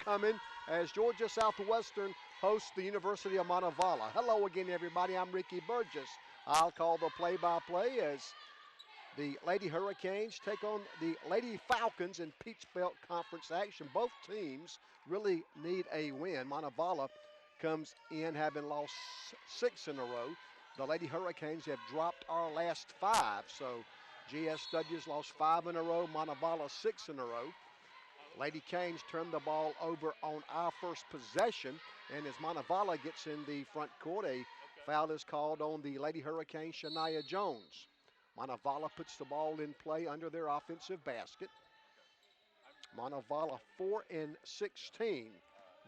Homecoming as Georgia Southwestern hosts the University of Montevallo. Hello again, everybody. I'm Ricky Burgess. I'll call the play-by-play as the Lady Hurricanes take on the Lady Falcons in Peach Belt Conference action. Both teams really need a win. Montevallo comes in having lost 6 in a row. The Lady Hurricanes have dropped our last 5, so GSW's lost 5 in a row, Montevallo 6 in a row. Lady Canes turned the ball over on our first possession, and as Montevallo gets in the front court, a foul is called on the Lady Hurricane, Shania Jones. Montevallo puts the ball in play under their offensive basket. Montevallo 4 and 16.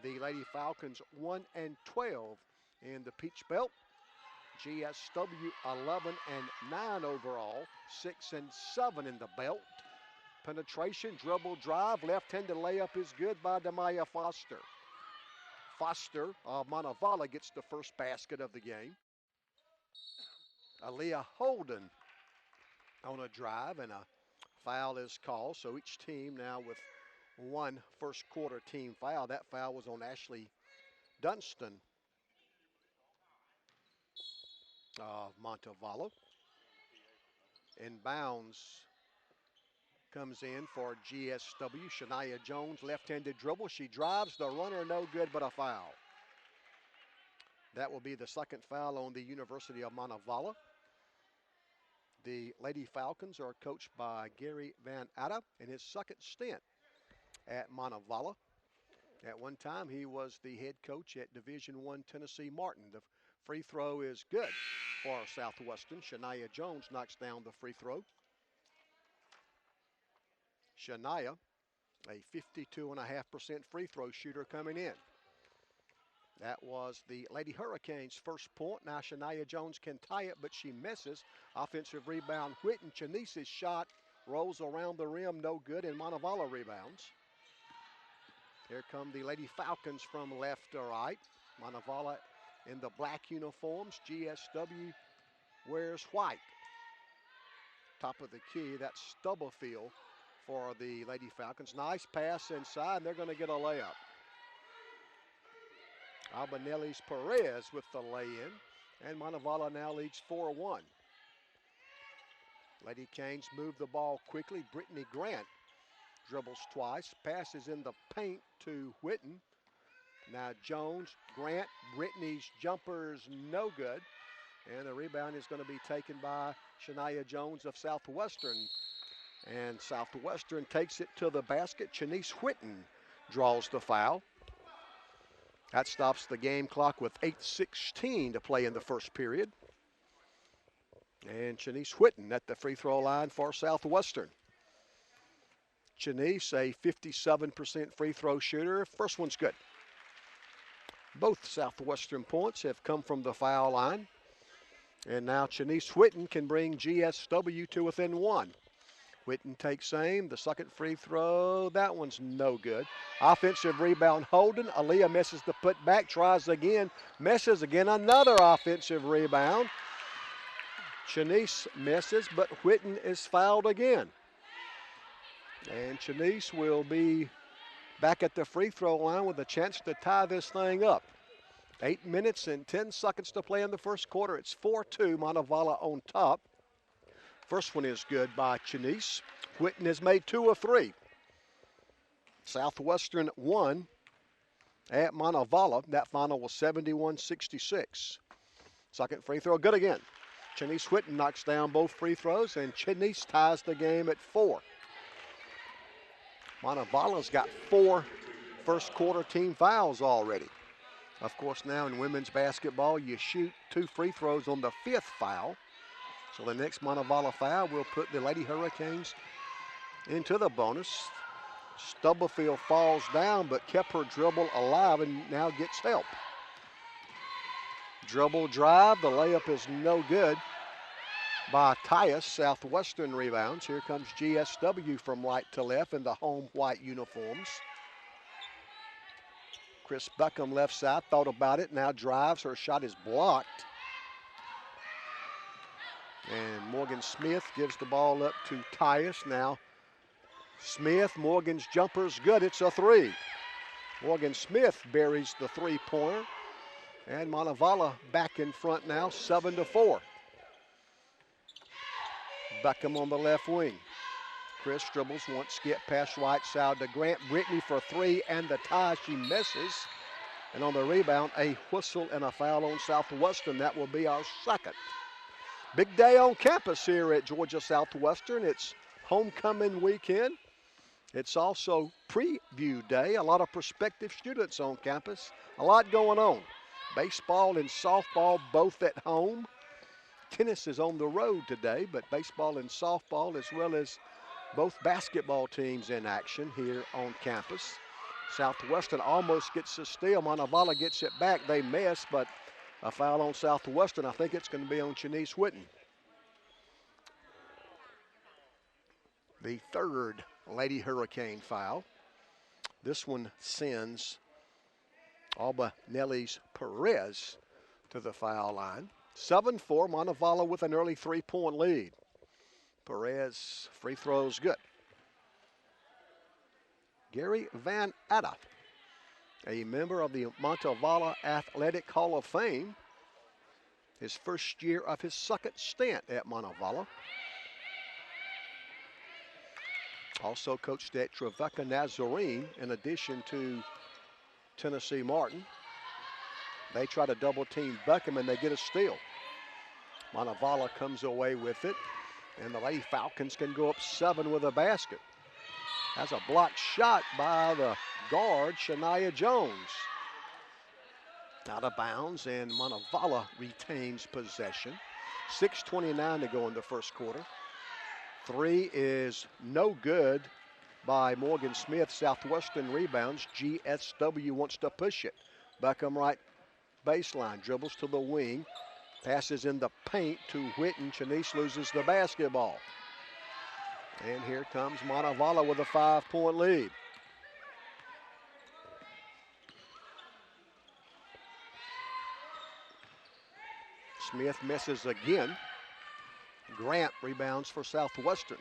The Lady Falcons 1 and 12 in the Peach Belt. GSW 11 and 9 overall, 6 and 7 in the belt. Penetration, dribble, drive, left-handed layup is good by Demaya Foster. Foster of Montevallo gets the first basket of the game. Aaliyah Holden on a drive, and a foul is called. So each team now with one first quarter team foul. That foul was on Ashley Dunston of Montevallo. Inbounds comes in for GSW. Shania Jones, left-handed dribble. She drives the runner, no good, but a foul. That will be the second foul on the University of Montevallo. The Lady Falcons are coached by Gary Van Atta in his second stint at Montevallo. At one time, he was the head coach at Division I Tennessee Martin. The free throw is good for Southwestern. Shania Jones knocks down the free throw. Shania, a 52.5% free throw shooter coming in. That was the Lady Hurricanes' first point. Now Shania Jones can tie it, but she misses. Offensive rebound, Whitten. Chanice's shot rolls around the rim, no good, and Montevallo rebounds. Here come the Lady Falcons from left to right. Montevallo in the black uniforms. GSW wears white. Top of the key, that's Stubblefield for the Lady Falcons. Nice pass inside, and they're going to get a layup. Albanelli's Perez with the lay-in, and Montevallo now leads 4-1. Lady Canes move the ball quickly. Brittany Grant dribbles twice, passes in the paint to Whitten. Now Jones, Grant, Brittany's jumper's no good, and the rebound is going to be taken by Shania Jones of Southwestern. And Southwestern takes it to the basket. Chanice Whitten draws the foul. That stops the game clock with 8:16 to play in the first period. And Chanice Whitten at the free throw line for Southwestern. Chanice, a 57% free throw shooter. First one's good. Both Southwestern points have come from the foul line. And now Chanice Whitten can bring GSW to within 1. Whitten takes aim. The second free throw, that one's no good. Offensive rebound, Holden. Aaliyah misses the putback, tries again, misses again. Another offensive rebound. Chanice misses, but Whitten is fouled again. And Chanice will be back at the free throw line with a chance to tie this thing up. 8 minutes and 10 seconds to play in the first quarter. It's 4-2, Montevallo on top. First one is good by Chanice. Whitten has made 2 of 3. Southwestern won at Montevallo. That final was 71-66. Second free throw, good again. Chanice Whitten knocks down both free throws, and Chanice ties the game at 4. Montevallo's got 4 first quarter team fouls already. Of course, now in women's basketball, you shoot 2 free throws on the 5th foul. So the next Montevallo foul will put the Lady Hurricanes into the bonus. Stubblefield falls down, but kept her dribble alive and now gets help. Dribble drive, the layup is no good by Tyus. Southwestern rebounds. Here comes GSW from right to left in the home white uniforms. Chris Beckham left side, thought about it, now drives. Her shot is blocked. And Morgan Smith gives the ball up to Tyus. Now Smith, Morgan's jumper's good. It's a 3. Morgan Smith buries the three-pointer. And Montevallo back in front now, 7-4. Beckham on the left wing. Chris dribbles once, skip pass right side to Grant. Brittany for three and the tie. She misses. And on the rebound, a whistle and a foul on Southwestern. That will be our second. Big day on campus here at Georgia Southwestern. It's homecoming weekend. It's also preview day. A lot of prospective students on campus. A lot going on. Baseball and softball both at home. Tennis is on the road today, but baseball and softball, as well as both basketball teams in action here on campus. Southwestern almost gets a steal. Montevallo gets it back. They miss, but a foul on Southwestern. I think it's going to be on Shanice Whitten. The third Lady Hurricane foul. This one sends Alba Nelly's Perez to the foul line. 7-4, Montevallo with an early three-point lead. Perez free throws good. Gary Van Atta, a member of the Montevallo Athletic Hall of Fame. His first year of his second stint at Montevallo. Also coached at Trevecca Nazarene in addition to Tennessee Martin. They try to double team Beckham and they get a steal. Montevallo comes away with it, and the Lady Falcons can go up 7 with a basket. That's a blocked shot by the guard, Shania Jones. Out of bounds, and Montevallo retains possession. 6:29 to go in the first quarter. Three is no good by Morgan Smith. Southwestern rebounds. GSW wants to push it. Beckham right baseline, dribbles to the wing, passes in the paint to Whitten. Shanice loses the basketball. And here comes Montevallo with a 5-point lead. Smith misses again. Grant rebounds for Southwestern.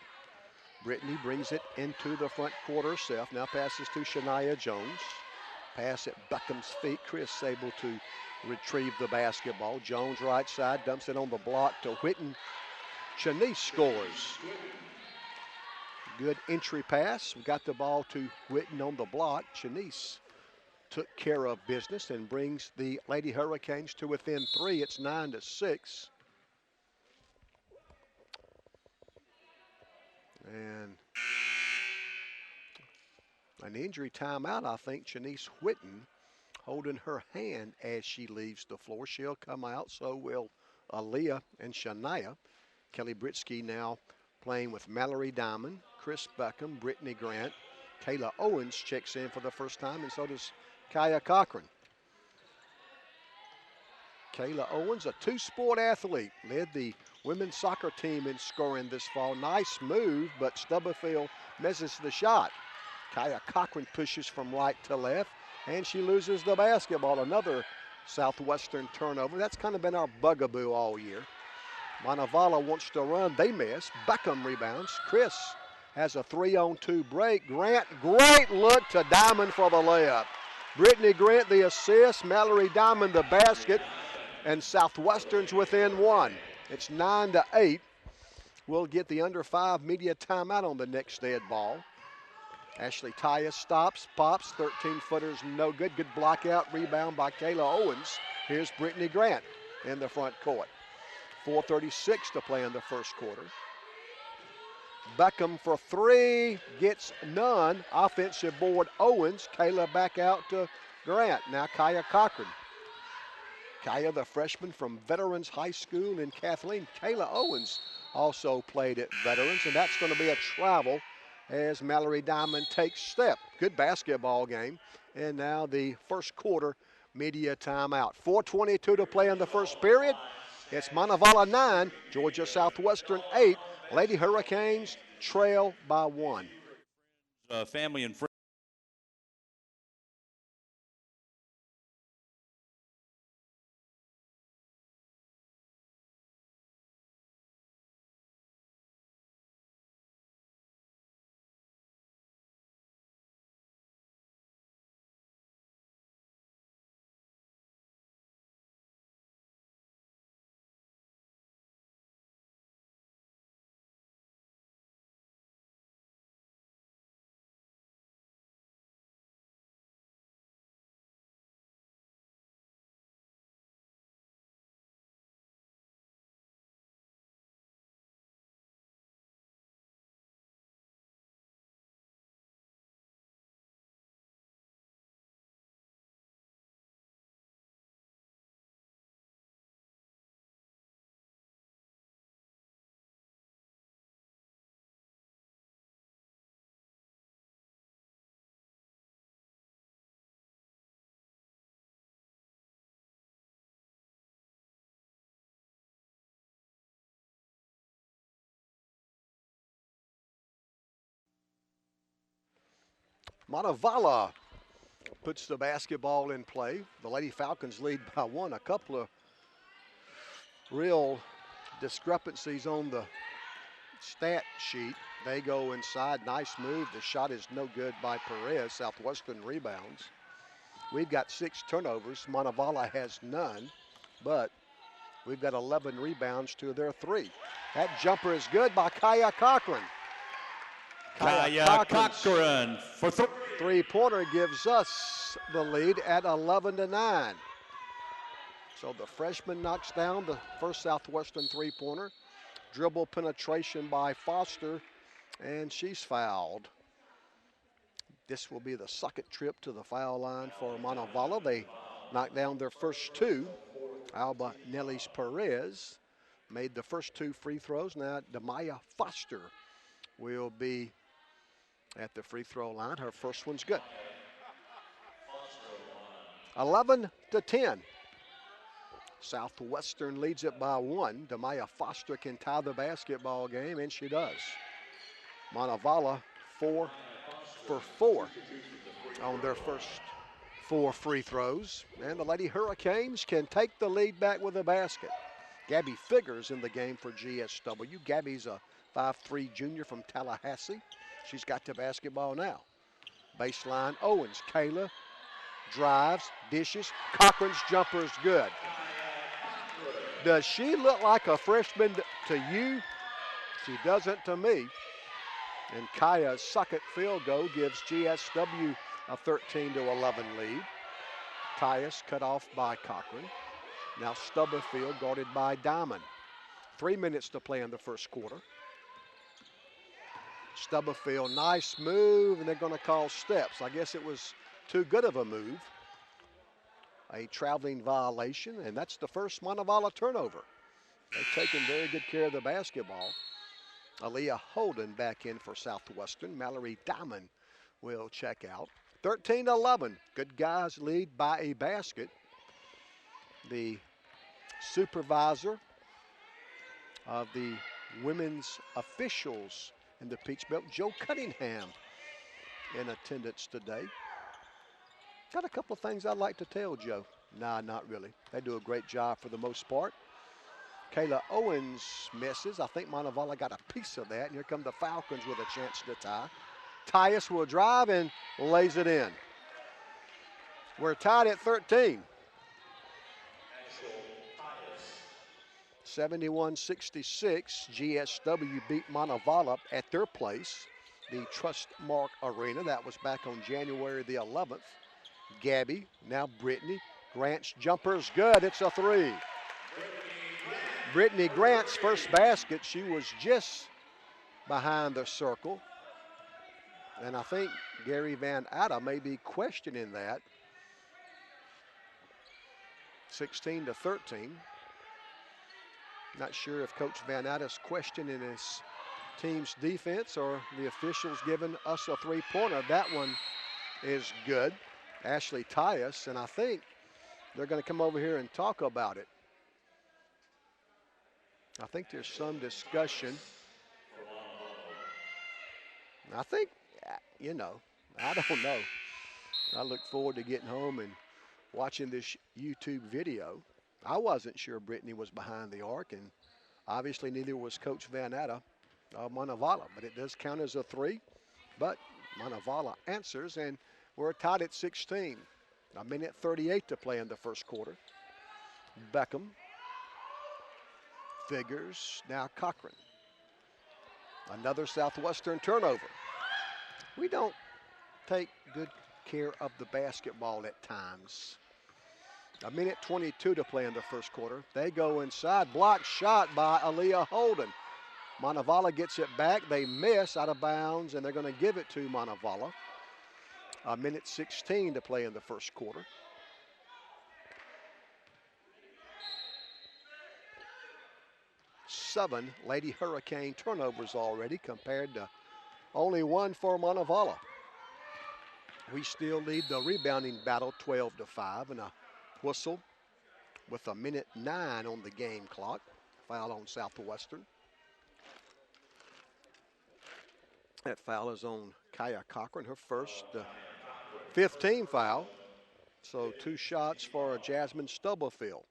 Brittany brings it into the front court herself. Now passes to Shania Jones. Pass at Beckham's feet. Chris able to retrieve the basketball. Jones right side, dumps it on the block to Whitten. Shanice scores. Good entry pass. We got the ball to Whitten on the block. Shanice took care of business and brings the Lady Hurricanes to within 3. It's 9-6. And an injury timeout, I think. Shanice Whitten holding her hand as she leaves the floor. She'll come out, so will Aaliyah and Shania. Kelly Britsky now playing with Mallory Diamond, Chris Beckham, Brittany Grant. Kayla Owens checks in for the first time, and so does Kaya Cochran. Kayla Owens, a two-sport athlete, led the women's soccer team in scoring this fall. Nice move, but Stubblefield misses the shot. Kaya Cochran pushes from right to left, and she loses the basketball. Another Southwestern turnover. That's kind of been our bugaboo all year. Montevallo wants to run. They miss. Beckham rebounds. Chris has a 3-on-2 break. Grant, great look to Diamond for the layup. Brittany Grant the assist. Mallory Diamond the basket. And Southwestern's within 1. It's 9-8. We'll get the under 5 media timeout on the next dead ball. Ashley Tyus stops, pops, 13-footers no good. Good block out, rebound by Kayla Owens. Here's Brittany Grant in the front court. 4:36 to play in the first quarter. Beckham for 3, gets none. Offensive board Owens. Kayla back out to Grant. Now Kaya Cochran. Kaya, the freshman from Veterans High School in Kathleen. Kayla Owens also played at Veterans, and that's going to be a travel as Mallory Diamond takes step. Good basketball game. And now the first quarter media timeout. 4:22 to play in the first period. It's Montevallo 9, Georgia Southwestern 8. Lady Hurricanes trail by 1. Family and friends. Montevallo puts the basketball in play. The Lady Falcons lead by one. A couple of real discrepancies on the stat sheet. They go inside. Nice move. The shot is no good by Perez. Southwestern rebounds. We've got 6 turnovers. Montevallo has none, but we've got 11 rebounds to their 3. That jumper is good by Kaya Cochran. Kaya Cochran for 3. Three-pointer gives us the lead at 11-9. So the freshman knocks down the first Southwestern three-pointer. Dribble penetration by Foster, and she's fouled. This will be the second trip to the foul line for Montevallo. They knocked down their first 2. Alba Nellis Perez made the first 2 free throws. Now Demaya Foster will be at the free throw line. Her first one's good. 11-10. Southwestern leads it by 1. Demaya Foster can tie the basketball game, and she does. Montevallo 4 for 4 on their first 4 free throws. And the Lady Hurricanes can take the lead back with a basket. Gabby Figures in the game for GSW. Gabby's a 5'3" junior from Tallahassee. She's got the basketball now. Baseline, Owens. Kayla drives, dishes. Cochran's jumper is good. Does she look like a freshman to you? She doesn't to me. And Kaya's second field goal gives GSW a 13-11 lead. Tyus cut off by Cochran. Now Stubblefield guarded by Diamond. 3 minutes to play in the first quarter. Stubblefield, nice move, and they're going to call steps. I guess it was too good of a move. A traveling violation, and that's the first Montevallo turnover. They've taken very good care of the basketball. Aaliyah Holden back in for Southwestern. Mallory Diamond will check out. 13-11. Good guys lead by a basket. The supervisor of the women's officials in the Peach Belt, Joe Cunningham, in attendance today. Got a couple of things I'd like to tell Joe. Nah, not really. They do a great job for the most part. Kayla Owens misses. I think Montevallo got a piece of that. And here come the Falcons with a chance to tie. Tyus will drive and lays it in. We're tied at 13. 71-66. GSW beat Montevallo at their place, the Trustmark Arena. That was back on January the 11th. Gabby, now Brittany. Grant's jumper's good. It's a 3. Brittany Grant's first basket. She was just behind the circle. And I think Gary Van Atta may be questioning that. 16-13. Not sure if Coach Van Atta's questioning his team's defense or the officials giving us a three-pointer. That one is good. Ashley Tyus, and I think they're going to come over here and talk about it. I think there's some discussion. I think, you know, I don't know. I look forward to getting home and watching this YouTube video. I wasn't sure Brittany was behind the arc, and obviously neither was Coach Van Atta of Montevallo, but it does count as a 3. But Montevallo answers, and we're tied at 16. A minute 38 to play in the first quarter. Beckham. Figures, now Cochran. Another Southwestern turnover. We don't take good care of the basketball at times. A minute 22 to play in the first quarter. They go inside. Blocked shot by Aaliyah Holden. Montevallo gets it back. They miss out of bounds, and they're going to give it to Montevallo. A minute 16 to play in the first quarter. Seven Lady Hurricane turnovers already compared to only 1 for Montevallo. We still lead the rebounding battle 12-5, and a whistle with a minute 9 on the game clock. Foul on Southwestern. That foul is on Kaya Cochran, her first 15 foul. So 2 shots for Jasmine Stubblefield.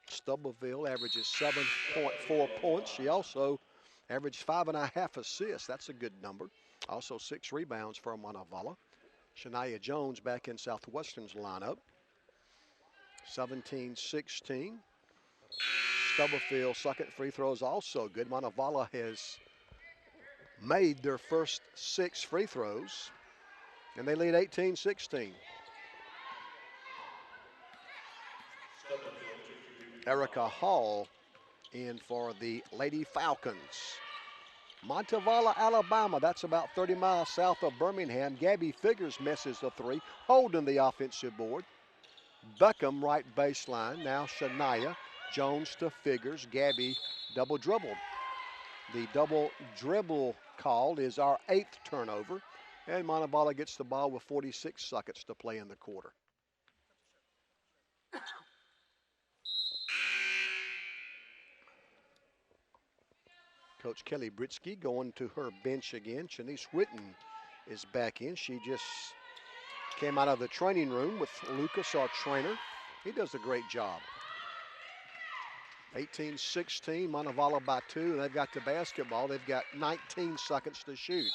Stubblefield averages 7.4 points. She also averaged 5.5 assists. That's a good number. Also 6 rebounds for Montevallo. Shania Jones back in Southwestern's lineup. 17-16. Stubblefield second free throw is also good. Montevallo has made their first 6 free throws, and they lead 18-16. Erica Hall in for the Lady Falcons. Montevallo, Alabama, that's about 30 miles south of Birmingham. Gabby Figures misses the 3, holding the offensive board. Beckham right baseline. Now Shania Jones to Figures. Gabby double dribbled. The double dribble call is our 8th turnover, and Montevallo gets the ball with 46 seconds to play in the quarter. Coach Kelly Britsky going to her bench again. Shanice Whitten is back in. She just came out of the training room with Lucas, our trainer. He does a great job. 18-16, Montevallo by 2. They've got the basketball. They've got 19 seconds to shoot.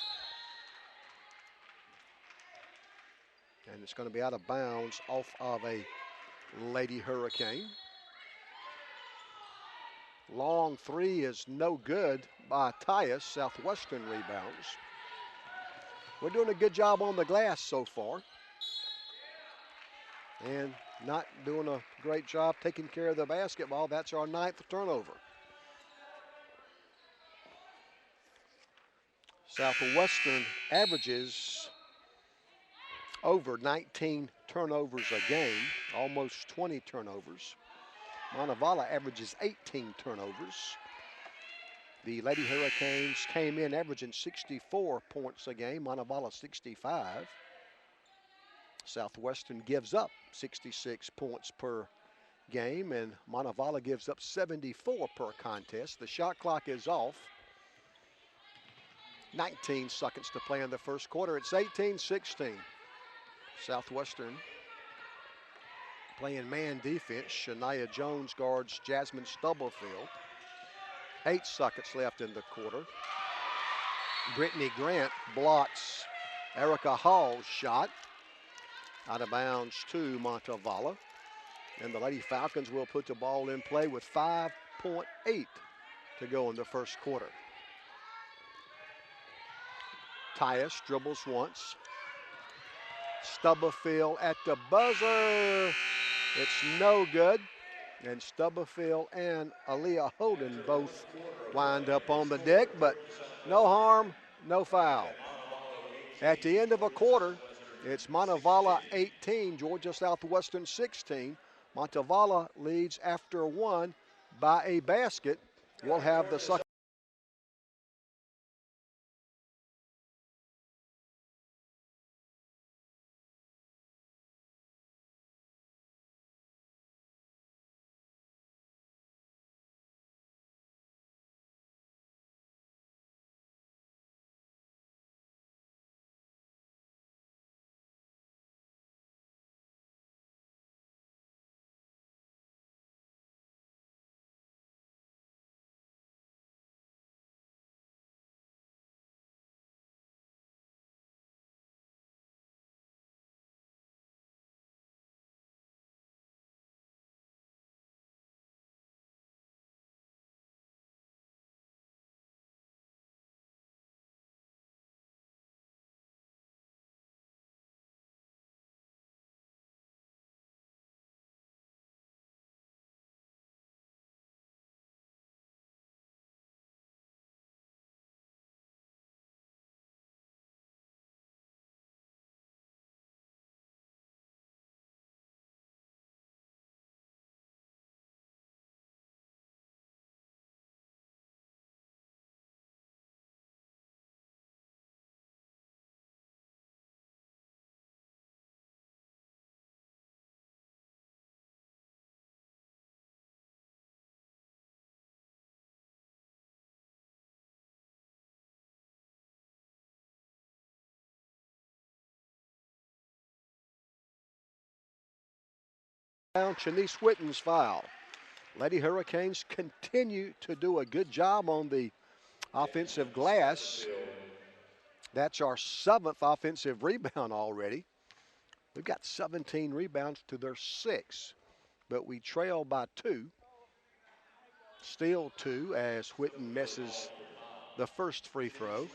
And it's going to be out of bounds off of a Lady Hurricane. Long 3 is no good by Tyus. Southwestern rebounds. We're doing a good job on the glass so far. And not doing a great job taking care of the basketball. That's our 9th turnover. Southwestern averages over 19 turnovers a game, almost 20 turnovers. Montevallo averages 18 turnovers. The Lady Hurricanes came in averaging 64 points a game, Montevallo 65. Southwestern gives up 66 points per game, and Montevallo gives up 74 per contest. The shot clock is off. 19 seconds to play in the first quarter. It's 18-16. Southwestern playing man defense. Shania Jones guards Jasmine Stubblefield. 8 seconds left in the quarter. Brittany Grant blocks Erica Hall's shot. Out of bounds to Montevallo. And the Lady Falcons will put the ball in play with 5.8 to go in the first quarter. Tyus dribbles once. Stubblefield at the buzzer. It's no good. And Stubblefield and Aaliyah Holden both wind up on the deck, but no harm, no foul. At the end of a quarter, it's Montevallo 18, Georgia Southwestern 16. Montevallo leads after 1 by a basket. We'll have the second. Down Chanice Whitten's foul. Lady Hurricanes continue to do a good job on the offensive glass. That's our 7th offensive rebound already. We've got 17 rebounds to their 6, but we trail by 2. Still 2 as Whitten misses the first free throw.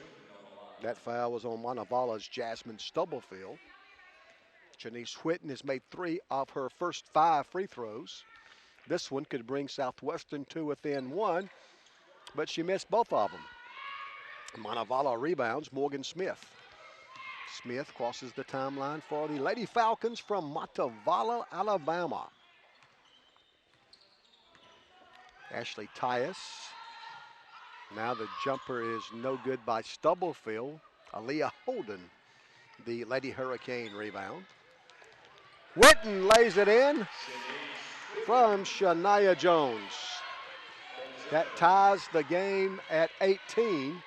That foul was on Montevallo's Jasmine Stubblefield. Chanice Whitten has made 3 of her first 5 free throws. This one could bring Southwestern to within 1, but she missed both of them. Montevallo rebounds Morgan Smith. Smith crosses the timeline for the Lady Falcons from Montevallo, Alabama. Ashley Tyus. Now the jumper is no good by Stubblefield. Aaliyah Holden, the Lady Hurricane rebound. Whitten lays it in from Shania Jones. That ties the game at 18.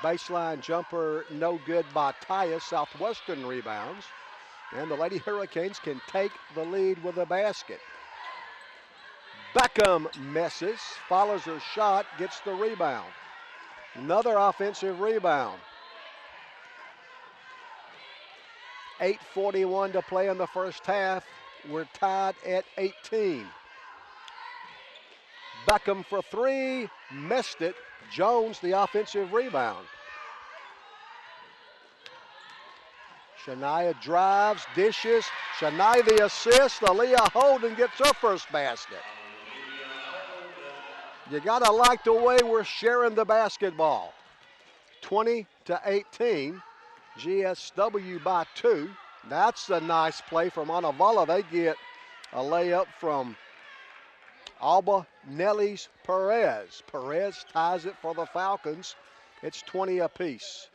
Baseline jumper no good by Tyus. Southwestern rebounds. And the Lady Hurricanes can take the lead with a basket. Beckham misses, follows her shot, gets the rebound. Another offensive rebound. 8:41 to play in the first half. We're tied at 18. Beckham for 3, missed it. Jones, the offensive rebound. Shania drives, dishes. Shania the assist. Aaliyah Holden gets her first basket. You gotta like the way we're sharing the basketball. 20-18. GSW by 2. That's a nice play from Montevallo. They get a layup from Alba Nelly's Perez. Perez ties it for the Falcons. It's 20 apiece.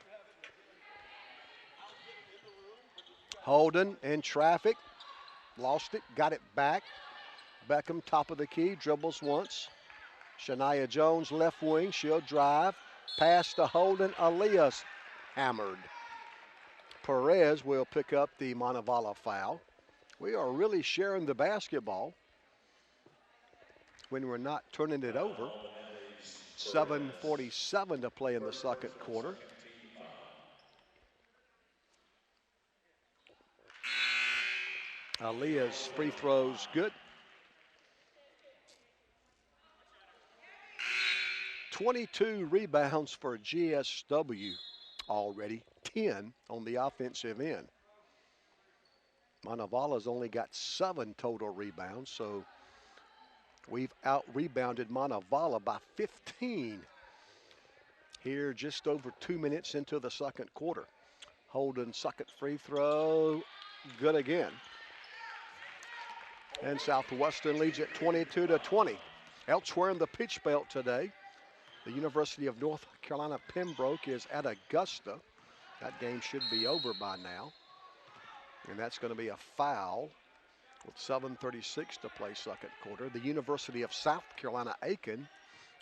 Holden in traffic. Lost it, got it back. Beckham, top of the key, dribbles once. Shania Jones, left wing, she'll drive. Pass to Holden, Aaliyah's hammered. Perez will pick up the Montevallo foul. We are really sharing the basketball when we're not turning it over. 7:47 to play in the second quarter. Aaliyah's free throws good. 22 rebounds for GSW already, 10 on the offensive end. Montevallo's only got 7 total rebounds, so we've out-rebounded Montevallo by 15 here just over 2 minutes into the second quarter. Holden, second free throw, good again. And Southwestern leads at 22-20. Elsewhere in the Peach Belt today, the University of North Carolina Pembroke is at Augusta. That game should be over by now. And that's going to be a foul with 7:36 to play second quarter. The University of South Carolina Aiken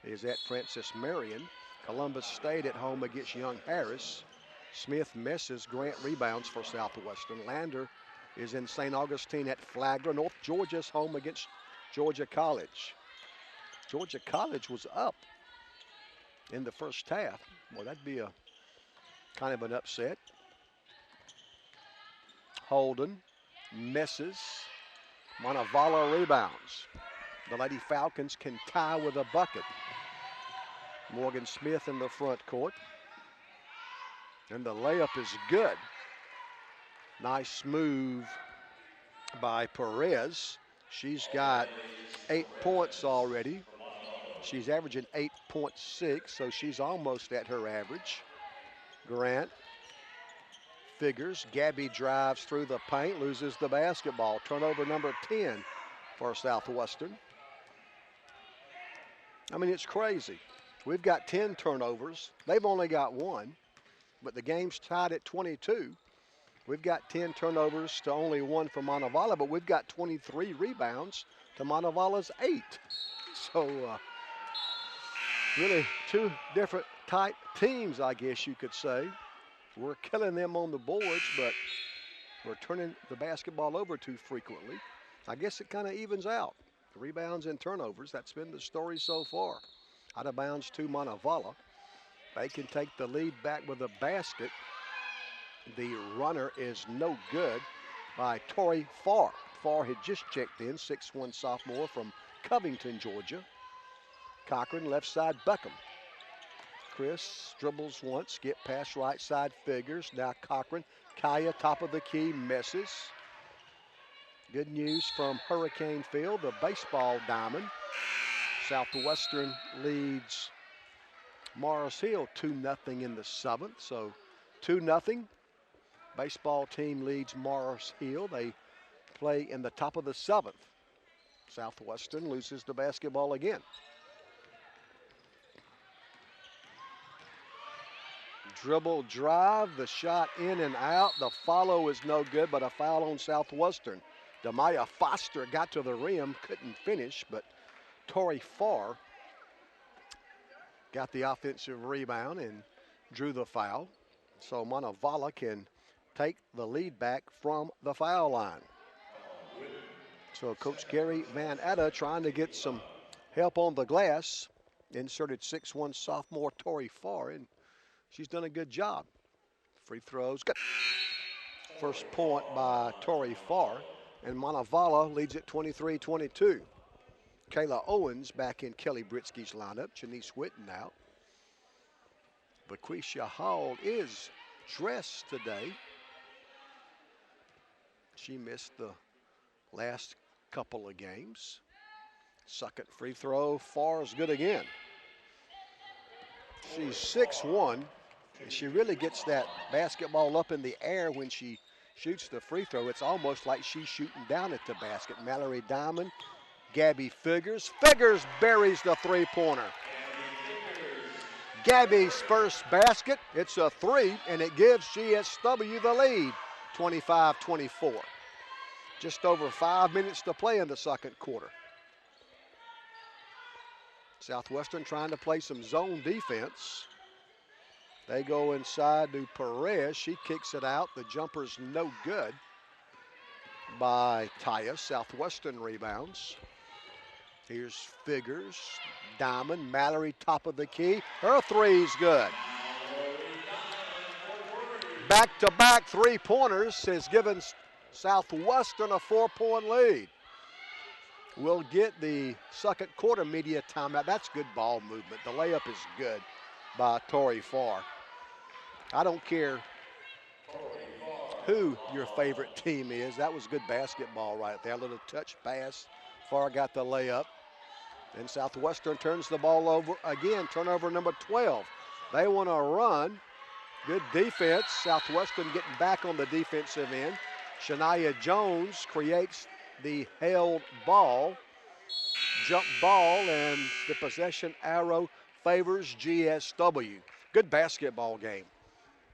is at Francis Marion. Columbus State at home against Young Harris. Smith misses. Grant rebounds for Southwestern. Lander is in St. Augustine at Flagler. North Georgia's home against Georgia College. Georgia College was up in the first half. Well, that'd be a kind of an upset. Holden misses. Montevallo rebounds. The Lady Falcons can tie with a bucket. Morgan Smith in the front court. And the layup is good. Nice move by Perez. She's got 8 points already. She's averaging 8.6, so she's almost at her average. Grant figures. Gabby drives through the paint, loses the basketball. Turnover number 10 for Southwestern. I mean, it's crazy. We've got 10 turnovers. They've only got 1, but the game's tied at 22. We've got 10 turnovers to only 1 for Montevallo, but we've got 23 rebounds to Montevallo's 8. So really 2 different type teams, I guess you could say. We're killing them on the boards, but we're turning the basketball over too frequently. I guess it kind of evens out. Rebounds and turnovers, that's been the story so far. Out of bounds to Montevallo. They can take the lead back with a basket. The runner is no good by Torrey Farr. Farr had just checked in, 6'1" sophomore from Covington, Georgia. Cochran, left side, Beckham. Chris dribbles once, get past right side, Figures. Now Cochran. Kaya, top of the key, misses. Good news from Hurricane Field, the baseball diamond. Southwestern leads Morris Hill 2-0 in the 7th, so 2-0. Baseball team leads Morris Hill. They play in the top of the 7th. Southwestern loses the basketball again. Dribble drive, the shot in and out. The follow is no good, but a foul on Southwestern. Demaya Foster got to the rim, couldn't finish, but Torrey Farr got the offensive rebound and drew the foul. So Montevallo can take the lead back from the foul line. So Coach Gary Van Atta trying to get some help on the glass. Inserted 6'1" sophomore Torrey Farr, and she's done a good job. Free throws, good. First point by Torrey Farr, and Montevallo leads at 23-22. Kayla Owens back in Kelly Britsky's lineup. Janice Whitten out. Bequisha Hall is dressed today. She missed the last couple of games. Second free throw, Farr is good again. She's 6'1", and she really gets that basketball up in the air when she shoots the free throw. It's almost like she's shooting down at the basket. Mallory Diamond, Gabby Figures. Figures buries the three-pointer. Gabby's first basket, it's a 3, and it gives GSW the lead, 25-24. Just over 5 minutes to play in the second quarter. Southwestern trying to play some zone defense. They go inside to Perez. She kicks it out. The jumper's no good by Taya. Southwestern rebounds. Here's Figures. Diamond. Mallory, top of the key. Her three's good. Back-to-back three-pointers has given Southwestern a 4-point lead. We'll get the second quarter media timeout. That's good ball movement. The layup is good by Torrey Farr. I don't care who your favorite team is. That was good basketball right there. A little touch pass. Farr got the layup. And Southwestern turns the ball over again. Turnover number 12. They want to run. Good defense. Southwestern getting back on the defensive end. Shania Jones creates the held ball. Jump ball, and the possession arrow favors GSW. Good basketball game.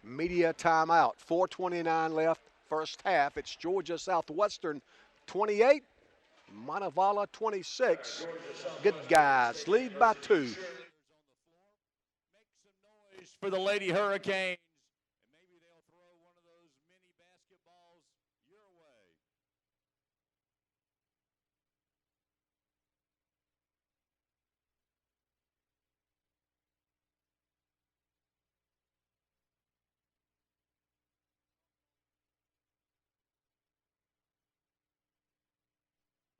Media timeout. 4:29 left, first half. It's Georgia Southwestern 28, Montevallo 26. Good guys. Lead by 2. Make some noise for the Lady Hurricanes. And maybe they'll throw one of those mini basketballs your way.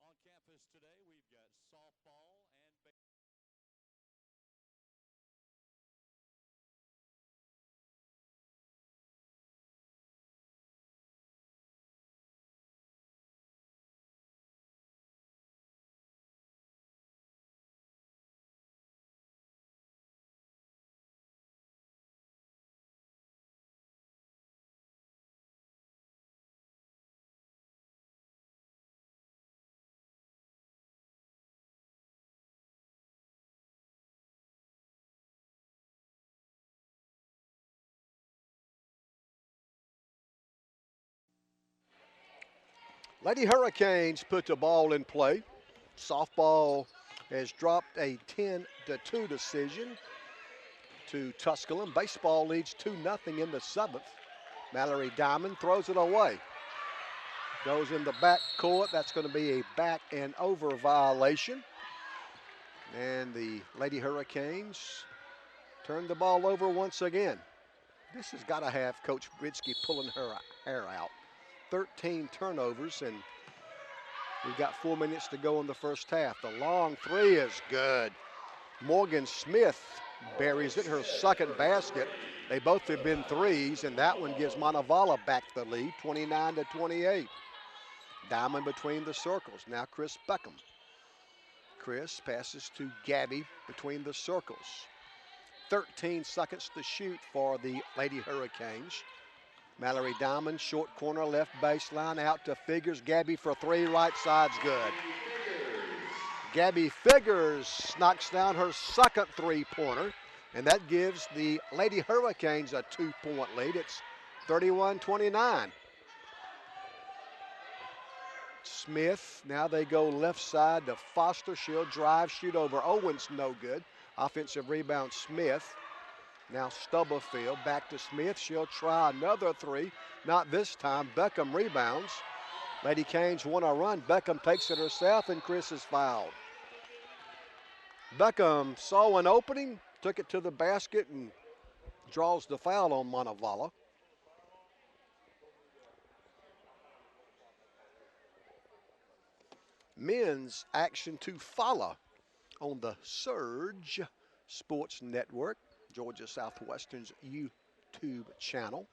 On campus today, we've got softball and baseball. Lady Hurricanes put the ball in play. Softball has dropped a 10-2 decision to Tusculum. Baseball leads 2-0 in the 7th. Mallory Diamond throws it away. Goes in the back court. That's going to be a back and over violation. And the Lady Hurricanes turn the ball over once again. This has got to have Coach Britsky pulling her hair out. 13 turnovers, and we've got 4 minutes to go in the first half. The long three is good. Morgan Smith buries it, her second basket. They both have been threes, and that one gives Montevallo back the lead, 29-28. Diamond between the circles. Now Chris Beckham. Chris passes to Gabby between the circles. 13 seconds to shoot for the Lady Hurricanes. Mallory Diamond, short corner, left baseline, out to Figures. Gabby for three, right side's good. Gabby Figures knocks down her second three-pointer, and that gives the Lady Hurricanes a 2-point lead. It's 31-29. Smith, now they go left side to Foster. She'll drive, shoot over Owens, no good. Offensive rebound, Smith. Now Stubblefield, back to Smith. She'll try another three. Not this time. Beckham rebounds. Lady Canes want to run. Beckham takes it herself, and Chris is fouled. Beckham saw an opening, took it to the basket, and draws the foul on Montevallo. Men's action to follow on the Surge Sports Network, Georgia Southwestern's YouTube channel.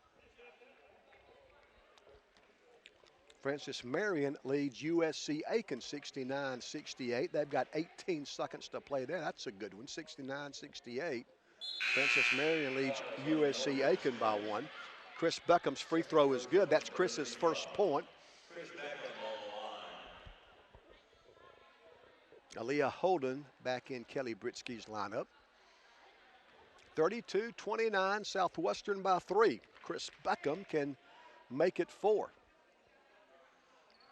Francis Marion leads USC Aiken 69-68. They've got 18 seconds to play there. That's a good one, 69-68. Francis Marion leads USC Aiken by one. Chris Beckham's free throw is good. That's Chris's first point. Aaliyah Holden back in Kelly Britsky's lineup. 32-29, Southwestern by three. Chris Beckham can make it four.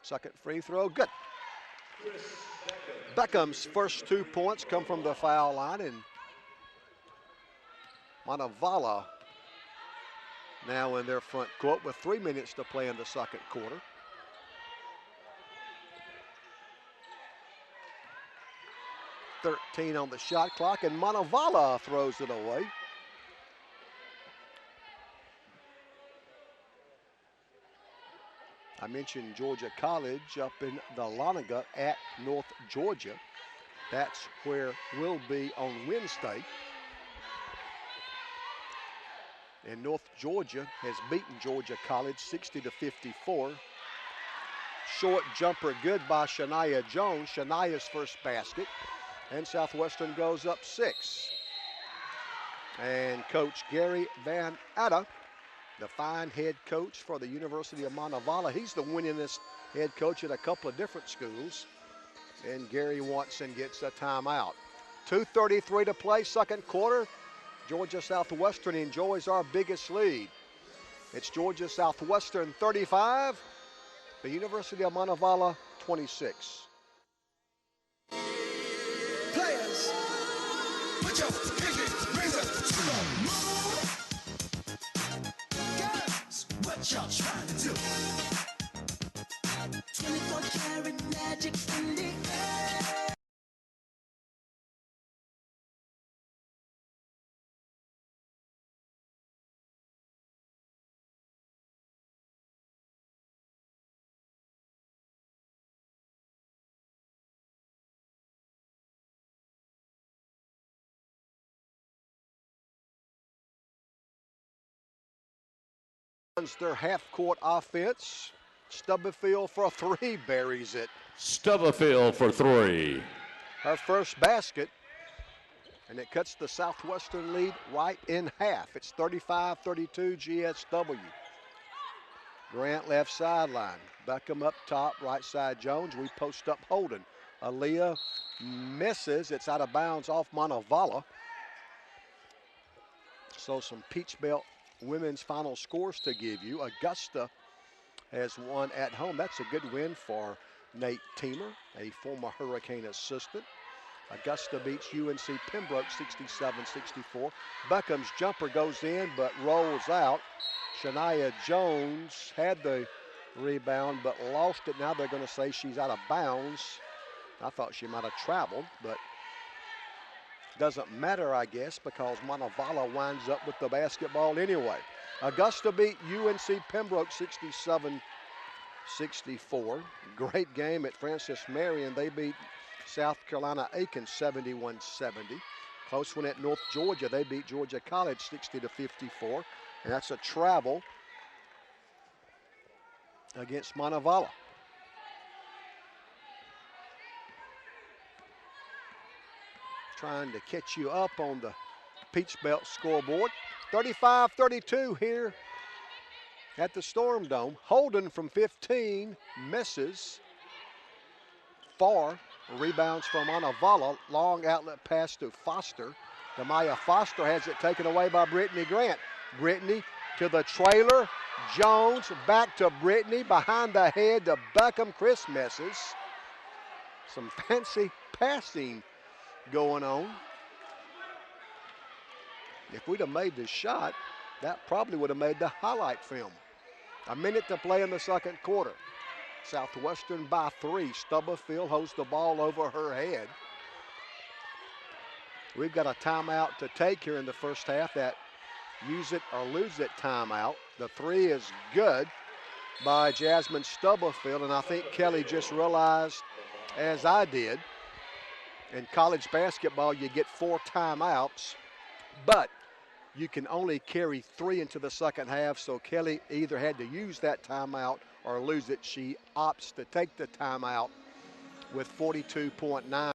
Second free throw, good. Beckham's first 2 points come from the foul line, and Montevallo now in their front court with 3 minutes to play in the second quarter. .13 on the shot clock, and Montevallo throws it away. I mentioned Georgia College up in Dahlonega at North Georgia. That's where we'll be on Wednesday. And North Georgia has beaten Georgia College 60-54. Short jumper good by Shania Jones. Shania's first basket. And Southwestern goes up 6. And Coach Gary Van Atta, the fine head coach for the University of Montevallo. He's the winningest head coach at a couple of different schools. And Gary Watson gets a timeout. 2:33 to play, second quarter. Georgia Southwestern enjoys our biggest lead. It's Georgia Southwestern 35, the University of Montevallo 26. Players, put your pinky rings up to the moon. Girls, what y'all trying to do? 24 karat magic in the air. Their half-court offense. Stubblefield for three, buries it. Stubblefield for three. Her first basket, and it cuts the Southwestern lead right in half. It's 35-32 GSW. Grant left sideline. Beckham up top, right side Jones. We post up Holden. Aaliyah misses. It's out of bounds off Montevallo. So some Peach Belt women's final scores to give you. Augusta has won at home. That's a good win for Nate Teamer, a former Hurricane assistant. Augusta beats UNC Pembroke 67-64. Beckham's jumper goes in but rolls out. Shania Jones had the rebound, but lost it. Now they're going to say she's out of bounds. I thought she might have traveled, but doesn't matter, I guess, because Montevallo winds up with the basketball anyway. Augusta beat UNC Pembroke 67-64. Great game at Francis Marion. They beat South Carolina Aiken 71-70. Close one at North Georgia. They beat Georgia College 60-54. And that's a travel against Montevallo. Trying to catch you up on the Peach Belt scoreboard. 35-32 here at the Storm Dome. Holden from 15 misses. Far rebounds from Montevallo. Long outlet pass to Foster. Demaya Foster has it taken away by Brittany Grant. Brittany to the trailer. Jones back to Brittany. Behind the head to Beckham. Chris misses. Some fancy passing going on. If we'd have made the shot, that probably would have made the highlight film. A minute to play in the second quarter. Southwestern by 3. Stubblefield holds the ball over her head. We've got a timeout to take here in the first half. That use it or lose it timeout. The 3 is good by Jasmine Stubblefield, and I think Kelly just realized, as I did, in college basketball you get 4 timeouts, but you can only carry 3 into the second half, so Kelly either had to use that timeout or lose it. She opts to take the timeout with 42.9.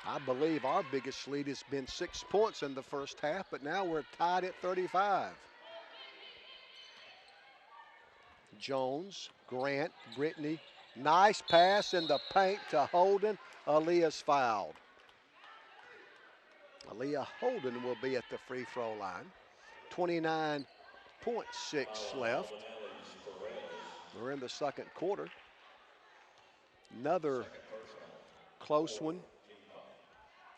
I believe our biggest lead has been 6 points in the first half, but now we're tied at 35. Jones, Grant, Brittany. Nice pass in the paint to Holden. Aaliyah's fouled. Aaliyah Holden will be at the free throw line. 29.6 left. We're in the second quarter. Another close one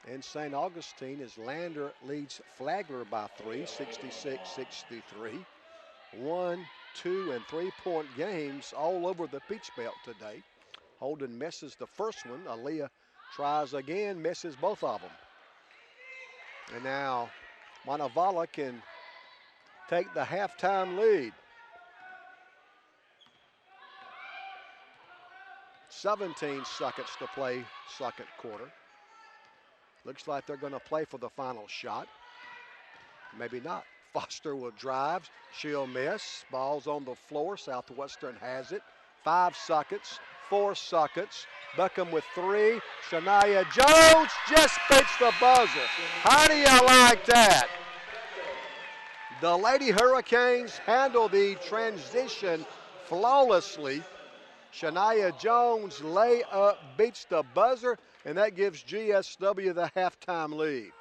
in St. Augustine as Lander leads Flagler by 3, 66-63. 1, 2, and 3-point games all over the Peach Belt today. Holden misses the first one. Aaliyah tries again, misses both of them. And now Montevallo can take the halftime lead. 17 seconds to play second quarter. Looks like they're going to play for the final shot. Maybe not. Foster will drive. She'll miss. Ball's on the floor. Southwestern has it. 5 seconds. 4 seconds. Beckham with 3. Shania Jones just beats the buzzer. How do you like that? The Lady Hurricanes handle the transition flawlessly. Shania Jones layup beats the buzzer, and that gives GSW the halftime lead.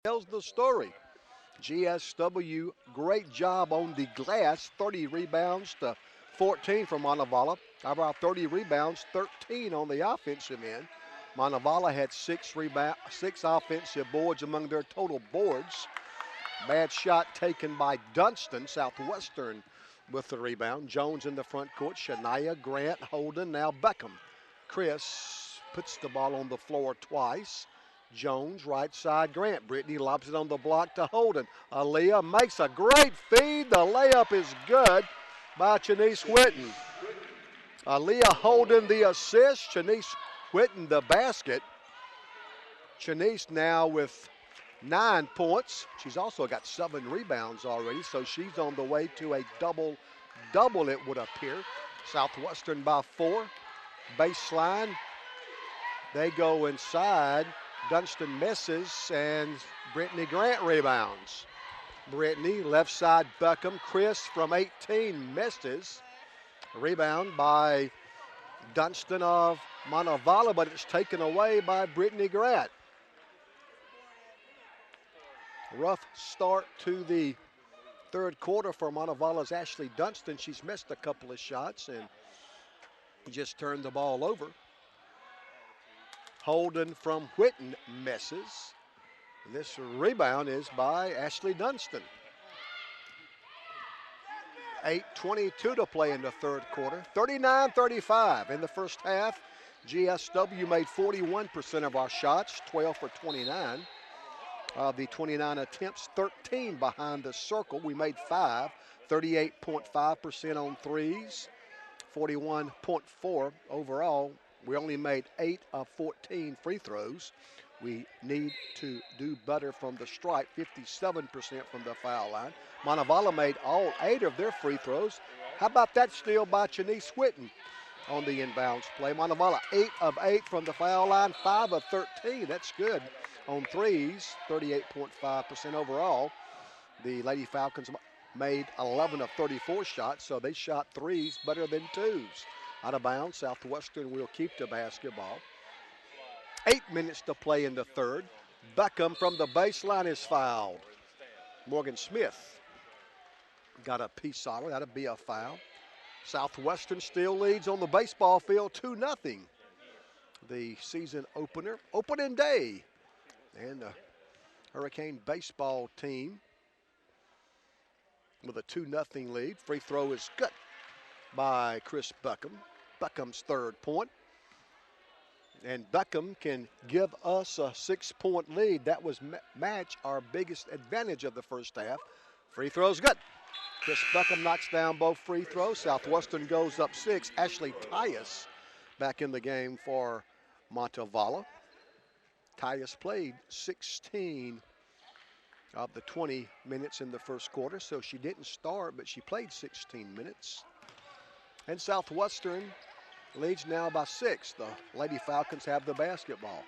tells the story. GSW, great job on the glass, 30 rebounds to 14 for Montevallo. About 30 rebounds, 13 on the offensive end. Montevallo had six offensive boards among their total boards. Bad shot taken by Dunston, Southwestern with the rebound. Jones in the front court, Shania, Grant, Holden, now Beckham. Chris puts the ball on the floor twice. Jones, right side, Grant. Brittany lobs it on the block to Holden. Aaliyah makes a great feed. The layup is good by Chanice Whitten. Aaliyah Holden the assist. Chanice Whitten the basket. Chanice now with 9 points. She's also got 7 rebounds already, so she's on the way to a double, it would appear. Southwestern by 4. Baseline. They go inside. Dunston misses, and Brittany Grant rebounds. Brittany, left side, Beckham. Chris from 18 misses. Rebound by Dunston of Montevallo, but it's taken away by Brittany Grant. Rough start to the third quarter for Montevallo's Ashley Dunston. She's missed a couple of shots and just turned the ball over. Holden from Whitten misses. This rebound is by Ashley Dunston. 8:22 to play in the third quarter. 39-35 in the first half. GSW made 41% of our shots, 12 for 29. Of the 29 attempts, 13 behind the circle. We made 5, 38.5% on threes, 41.4 overall. We only made 8 of 14 free throws. We need to do better from the stripe, 57% from the foul line. Montevallo made all 8 of their free throws. How about that steal by Chanice Whitten on the inbounds play? Montevallo 8 of 8 from the foul line, 5 of 13. That's good. On threes, 38.5% overall. The Lady Falcons made 11 of 34 shots, so they shot threes better than twos. Out of bounds, Southwestern will keep the basketball. 8 minutes to play in the third. Beckham from the baseline is fouled. Morgan Smith got a piece on her. That'll be a foul. Southwestern still leads on the baseball field 2-0. The season opener, opening day. And the Hurricane baseball team with a 2-0 lead. Free throw is good by Chris Beckham. Beckham's third point. And Beckham can give us a 6-point lead. That was match our biggest advantage of the first half. Free throw's good. Chris Beckham knocks down both free throws. Southwestern goes up 6. Ashley Tyus back in the game for Montevallo. Tyus played 16 of the 20 minutes in the first quarter, so she didn't start, but she played 16 minutes. And Southwestern leads now by 6. The Lady Falcons have the basketball.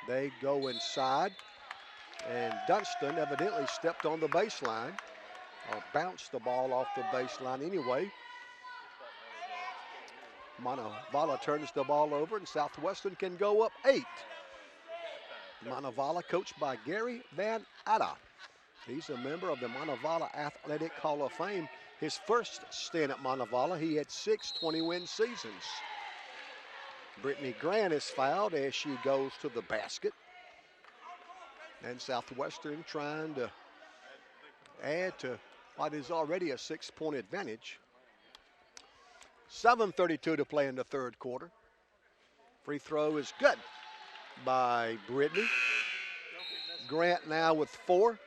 They go inside, and Dunston evidently stepped on the baseline or bounced the ball off the baseline anyway. Montevallo turns the ball over, and Southwestern can go up 8. Montevallo, coached by Gary Van Atta. He's a member of the Montevallo Athletic Hall of Fame. His first stint at Montevallo, he had 6 20-win seasons. Brittany Grant is fouled as she goes to the basket. And Southwestern trying to add to what is already a 6-point advantage. 7:32 to play in the third quarter. Free throw is good by Brittany. Grant now with 4.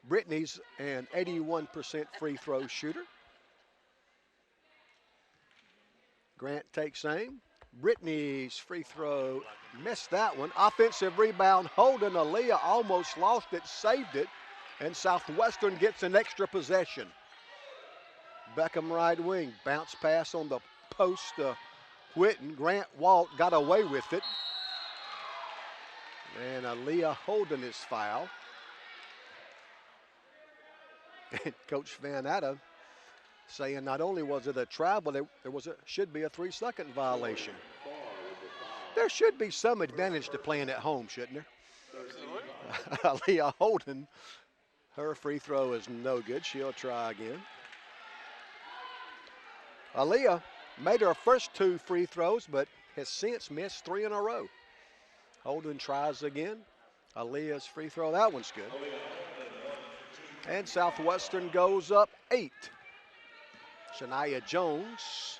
Brittany's an 81% free throw shooter. Grant takes aim. Brittany's free throw missed that one. Offensive rebound, Holden. Aaliyah almost lost it, saved it, and Southwestern gets an extra possession. Beckham right wing, bounce pass on the post to Whitten. Grant Walt got away with it. And Aaliyah Holden is fouled. And Coach Van Atta saying not only was it a travel, there should be a 3-second violation. There should be some advantage to playing at home, shouldn't there? Aaliyah Holden, her free throw is no good. She'll try again. Aaliyah made her first 2 free throws, but has since missed 3 in a row. Holden tries again. Aaliyah's free throw, that one's good. And Southwestern goes up 8. Shania Jones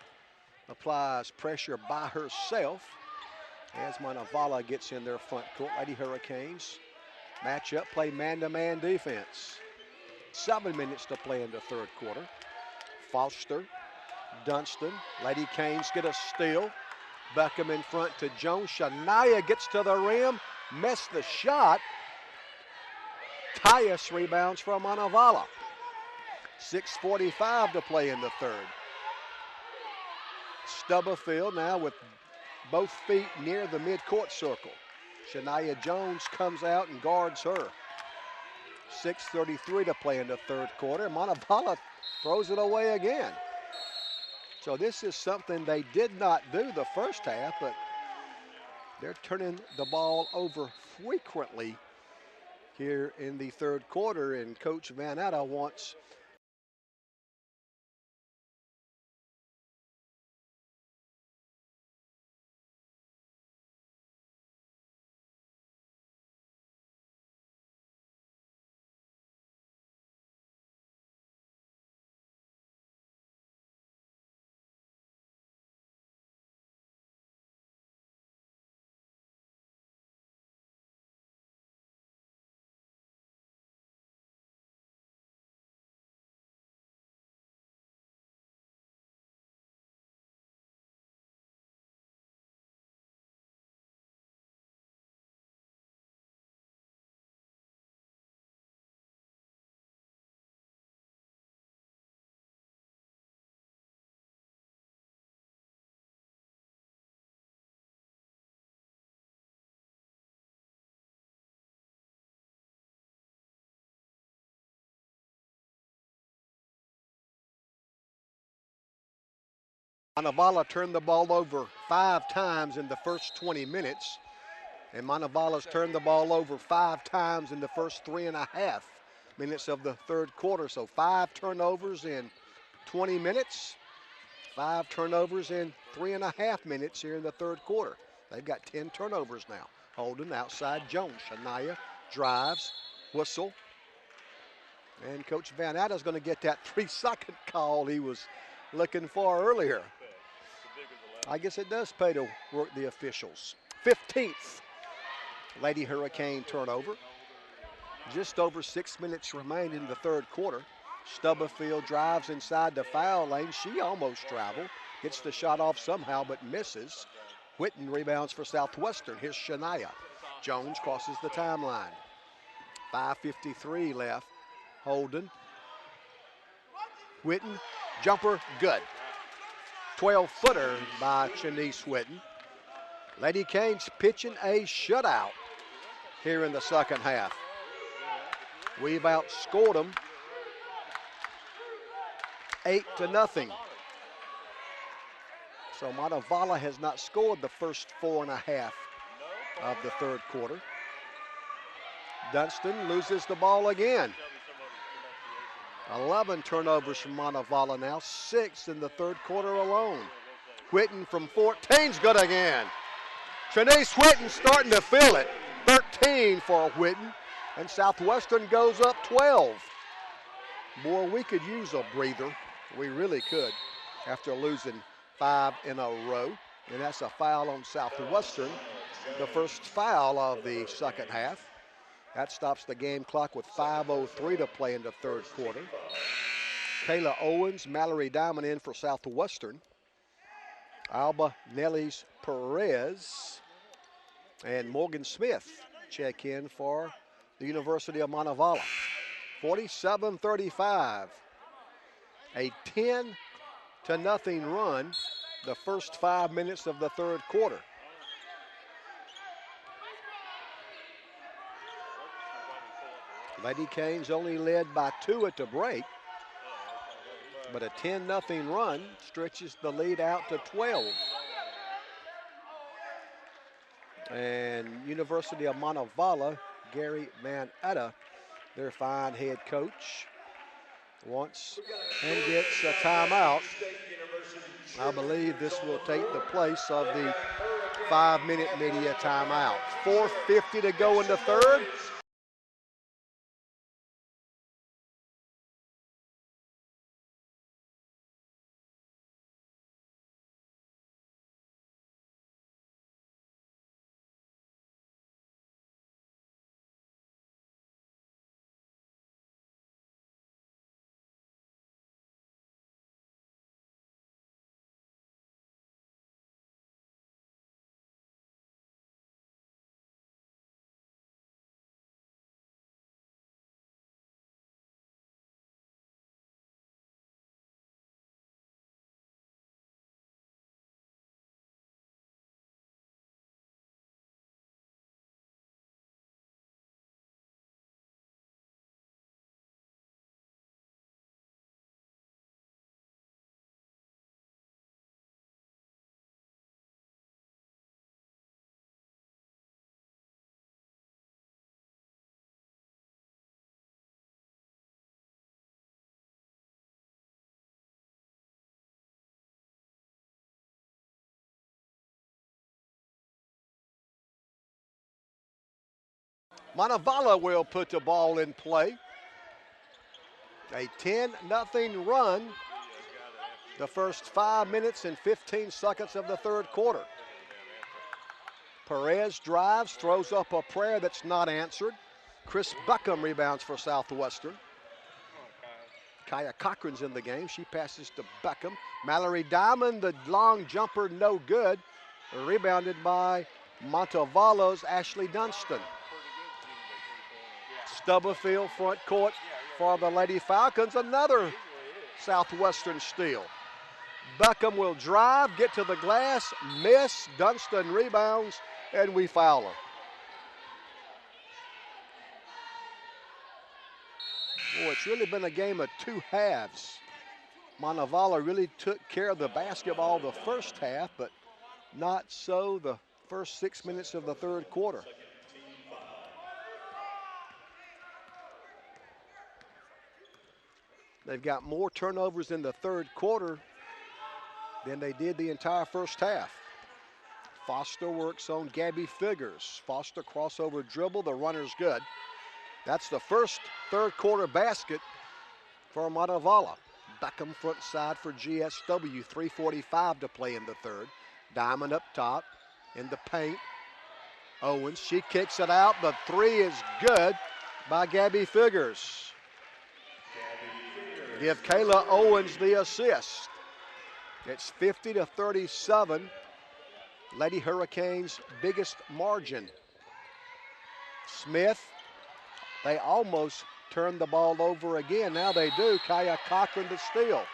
applies pressure by herself as Montevallo gets in their front court. Lady Hurricanes match up, play man-to-man defense. 7 minutes to play in the third quarter. Foster, Dunston, Lady Canes get a steal. Beckham in front to Jones. Shania gets to the rim, missed the shot. Tyus rebounds from Montevallo. 6:45 to play in the third. Stubblefield now with both feet near the midcourt circle. Shania Jones comes out and guards her. 6:33 to play in the third quarter. Montevallo throws it away again. So this is something they did not do the first half, but they're turning the ball over frequently here in the third quarter, and Coach Van Atta wants Montevallo turned the ball over 5 times in the first 20 minutes, and Montevallo's turned the ball over 5 times in the first 3.5 minutes of the third quarter. So 5 turnovers in 20 minutes, 5 turnovers in 3.5 minutes here in the third quarter. They've got 10 turnovers now. Holden outside Jones. Shania drives, whistle. And Coach Van Atta's going to get that 3-second call he was looking for earlier. I guess it does pay to work the officials. 15th Lady Hurricane turnover. Just over 6 minutes remain in the third quarter. Stubblefield drives inside the foul lane. She almost traveled. Gets the shot off somehow but misses. Whitten rebounds for Southwestern. Here's Shania. Jones crosses the timeline. 5:53 left. Holden. Whitten. Jumper good. 12-footer by Shanice Whitten. Lady Canes pitching a shutout here in the second half. We've outscored them 8-0. So Montevallo has not scored the first 4.5 of the third quarter. Dunston loses the ball again. 11 turnovers from Montevallo now, 6 in the third quarter alone. Whitten from 14's good again. Shanice Whitten starting to feel it. 13 for Whitten, and Southwestern goes up 12. Boy, we could use a breather. We really could after losing 5 in a row. And that's a foul on Southwestern, the first foul of the second half. That stops the game clock with 5:03 to play in the third quarter. Kayla Owens, Mallory Diamond in for Southwestern. Alba Nellis Perez and Morgan Smith check in for the University of Montevallo. 47-35. A 10-0 run the first 5 minutes of the third quarter. Lady Canes only led by 2 at the break, but a 10-0 run stretches the lead out to 12. And University of Montevallo, Gary Van Etta, their fine head coach, wants and gets a timeout. I believe this will take the place of the 5-minute media timeout. 4:50 to go in the third. Montevallo will put the ball in play. A 10-0 run the first 5 minutes and 15 seconds of the third quarter. Perez drives, throws up a prayer that's not answered. Chris Buckham rebounds for Southwestern. Kaya Cochran's in the game. She passes to Buckham. Mallory Diamond, the long jumper, no good. Rebounded by Montevallo's Ashley Dunston. Stubblefield front court for the Lady Falcons. Another Southwestern steal. Buckham will drive, get to the glass, miss. Dunston rebounds, and we foul her. Boy, it's really been a game of two halves. Montevallo really took care of the basketball the first half, but not so the first 6 minutes of the third quarter. They've got more turnovers in the third quarter than they did the entire first half. Foster works on Gabby Figures. Foster crossover dribble, the runner's good. That's the first third quarter basket for Montevallo. Beckham front side for GSW, 3:45 to play in the third. Diamond up top in the paint. Owens, she kicks it out. The three is good by Gabby Figures. Give Kayla Owens the assist. It's 50-37. Lady Hurricanes' biggest margin. Smith, they almost turned the ball over again. Now they do. Kaya Cochran to steal.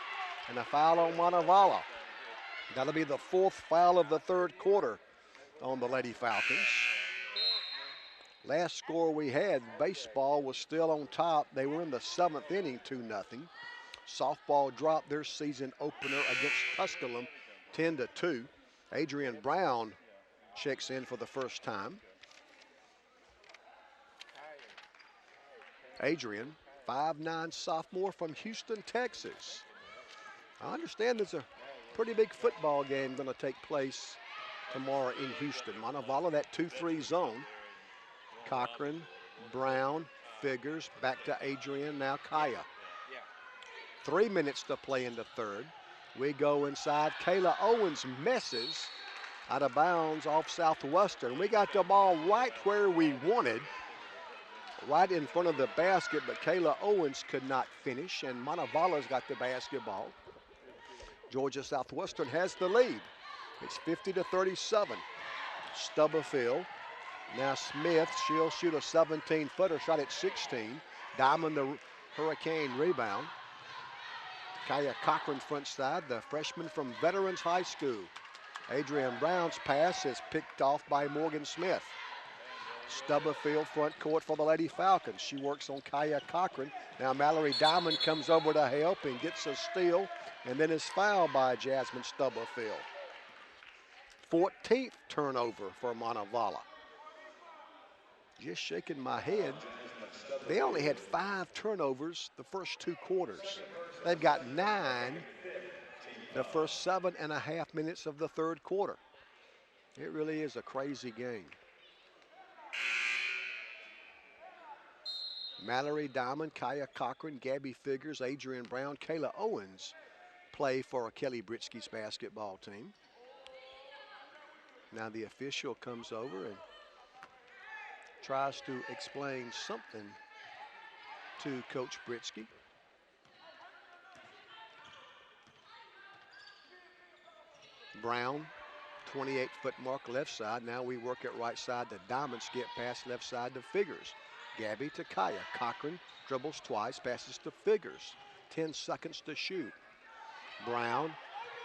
And a foul on Montevallo. That'll be the fourth foul of the third quarter on the Lady Falcons. Last score we had, baseball was still on top. They were in the seventh inning, 2-0. Softball dropped their season opener against Tusculum, 10-2. Adrian Brown checks in for the first time. Adrian, 5'9" sophomore from Houston, Texas. I understand there's a pretty big football game going to take place tomorrow in Houston. Montevallo, that 2-3 zone. Cochran, Brown, Figures, back to Adrian, now Kaya. 3 minutes to play in the third. We go inside. Kayla Owens misses out of bounds off Southwestern. We got the ball right where we wanted, right in front of the basket, but Kayla Owens could not finish, and Montevallo's got the basketball. Georgia Southwestern has the lead. It's 50-37. Stubblefield. Now Smith, she'll shoot a 17-footer, shot at 16. Diamond, the Hurricane rebound. Kaya Cochran front side, the freshman from Veterans High School. Adrian Brown's pass is picked off by Morgan Smith. Stubblefield front court for the Lady Falcons. She works on Kaya Cochran. Now Mallory Diamond comes over to help and gets a steal, and then is fouled by Jasmine Stubblefield. 14th turnover for Montevallo. Just shaking my head. They only had 5 turnovers the first 2 quarters. They've got 9 the first 7.5 minutes of the third quarter. It really is a crazy game. Mallory Diamond, Kaya Cochran, Gabby Figures, Adrian Brown, Kayla Owens play for Kelly Britsky's basketball team. Now the official comes over and tries to explain something to Coach Britsky. Brown, 28-foot mark left side. Now we work it right side to Diamonds, get past left side to Figures. Gabby to Kaya. Cochran dribbles twice, passes to Figures. 10 seconds to shoot. Brown,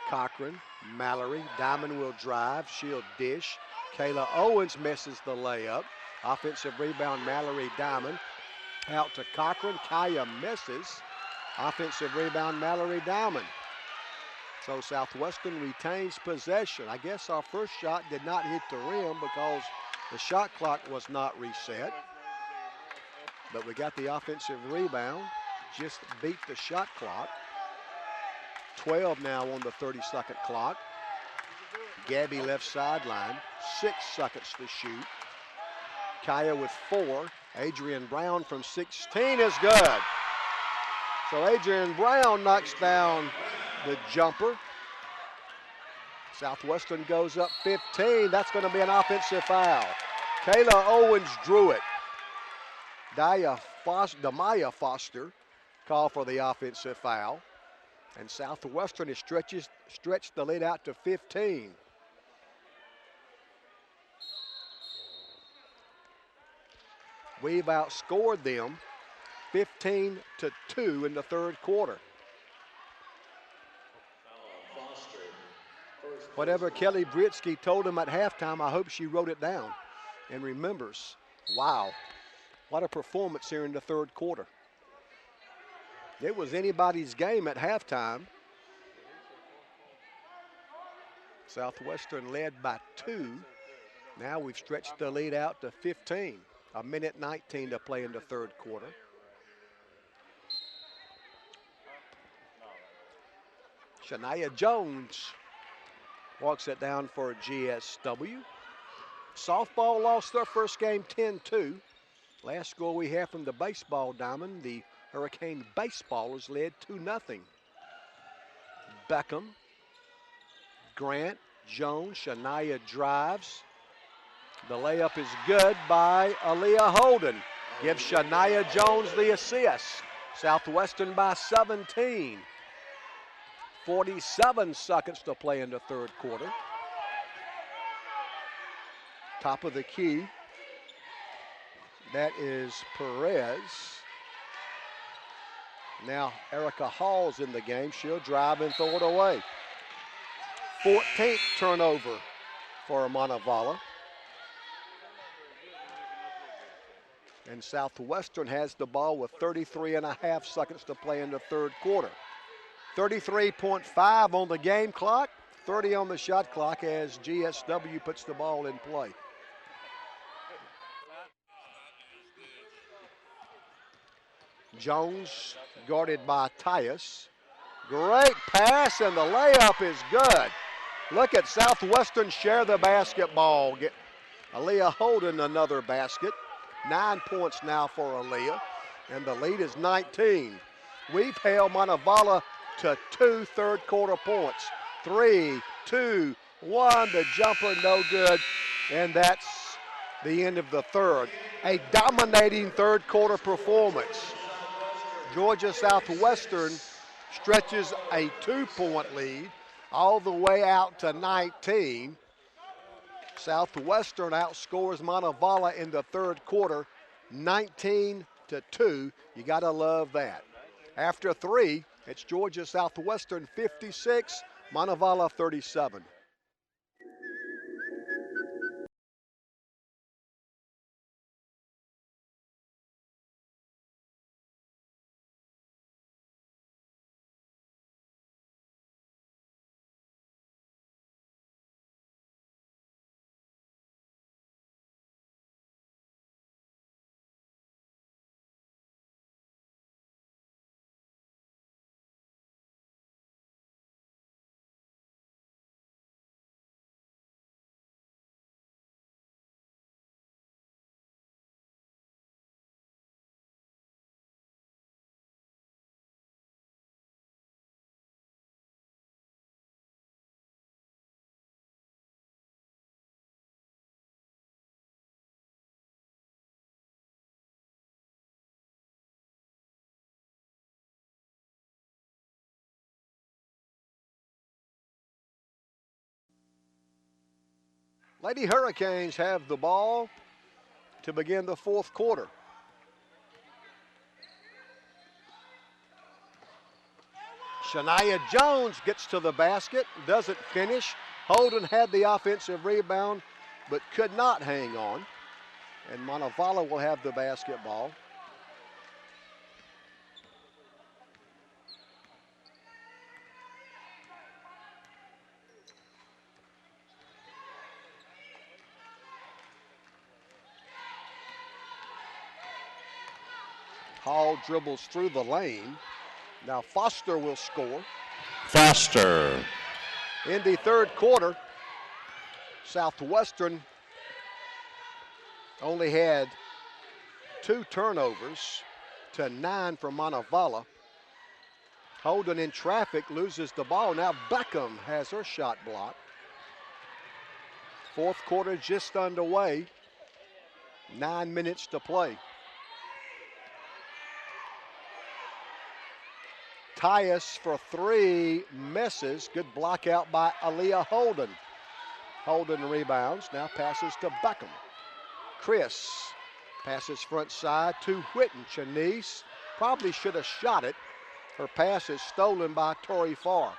Cochran, Mallory. Diamond will drive. She'll dish. Kayla Owens misses the layup. Offensive rebound, Mallory Diamond. Out to Cochran. Kaya misses. Offensive rebound, Mallory Diamond. So Southwestern retains possession. I guess our first shot did not hit the rim because the shot clock was not reset. But we got the offensive rebound. Just beat the shot clock. 12 now on the 30-second clock. Gabby left sideline. 6 seconds to shoot. Kaya with 4. Adrian Brown from 16 is good. So Adrian Brown knocks down the jumper. Southwestern goes up 15. That's going to be an offensive foul. Kayla Owens drew it. Damaya Foster called for the offensive foul. And Southwestern has stretched the lead out to 15. We've outscored them 15-2 in the third quarter. Whatever Kelly Britsky told him at halftime, I hope she wrote it down and remembers. Wow, what a performance here in the third quarter. It was anybody's game at halftime. Southwestern led by 2. Now we've stretched the lead out to 15. 1:19 to play in the third quarter. Shania Jones walks it down for GSW. Softball lost their first game 10-2. Last score we have from the baseball diamond, the Hurricane Baseballers led 2-0. Beckham, Grant, Jones, Shania drives. The layup is good by Aaliyah Holden. Gives Shania Jones the assist. Southwestern by 17. 47 seconds to play in the third quarter. Top of the key. That is Perez. Now Erica Hall's in the game. She'll drive and throw it away. 14th turnover for Montevallo. And Southwestern has the ball with 33.5 seconds to play in the third quarter. 33.5 on the game clock, 30 on the shot clock as GSW puts the ball in play. Jones guarded by Tyus. Great pass, and the layup is good. Look at Southwestern share the basketball. Get Aaliyah Holden another basket. 9 points now for Aaliyah, and the lead is 19. We've held Montevallo to 2 third quarter points. 3, 2, 1, the jumper no good, and that's the end of the third. A dominating third quarter performance. Georgia Southwestern stretches a 2-point lead all the way out to 19. Southwestern outscores Montevallo in the third quarter, 19-2. You gotta love that. After 3, it's Georgia Southwestern 56, Montevallo 37. Lady Hurricanes have the ball to begin the fourth quarter. Shania Jones gets to the basket, doesn't finish. Holden had the offensive rebound, but could not hang on. And Montevallo will have the basketball. Hall dribbles through the lane. Now Foster will score. Foster. In the third quarter, Southwestern only had 2 turnovers to 9 for Montevallo. Holden in traffic loses the ball. Now Beckham has her shot blocked. Fourth quarter just underway. 9 minutes to play. Tyus for 3 misses. Good block out by Aaliyah Holden. Holden rebounds, now passes to Beckham. Chris passes front side to Whitten. Shanice probably should have shot it. Her pass is stolen by Tori Farr.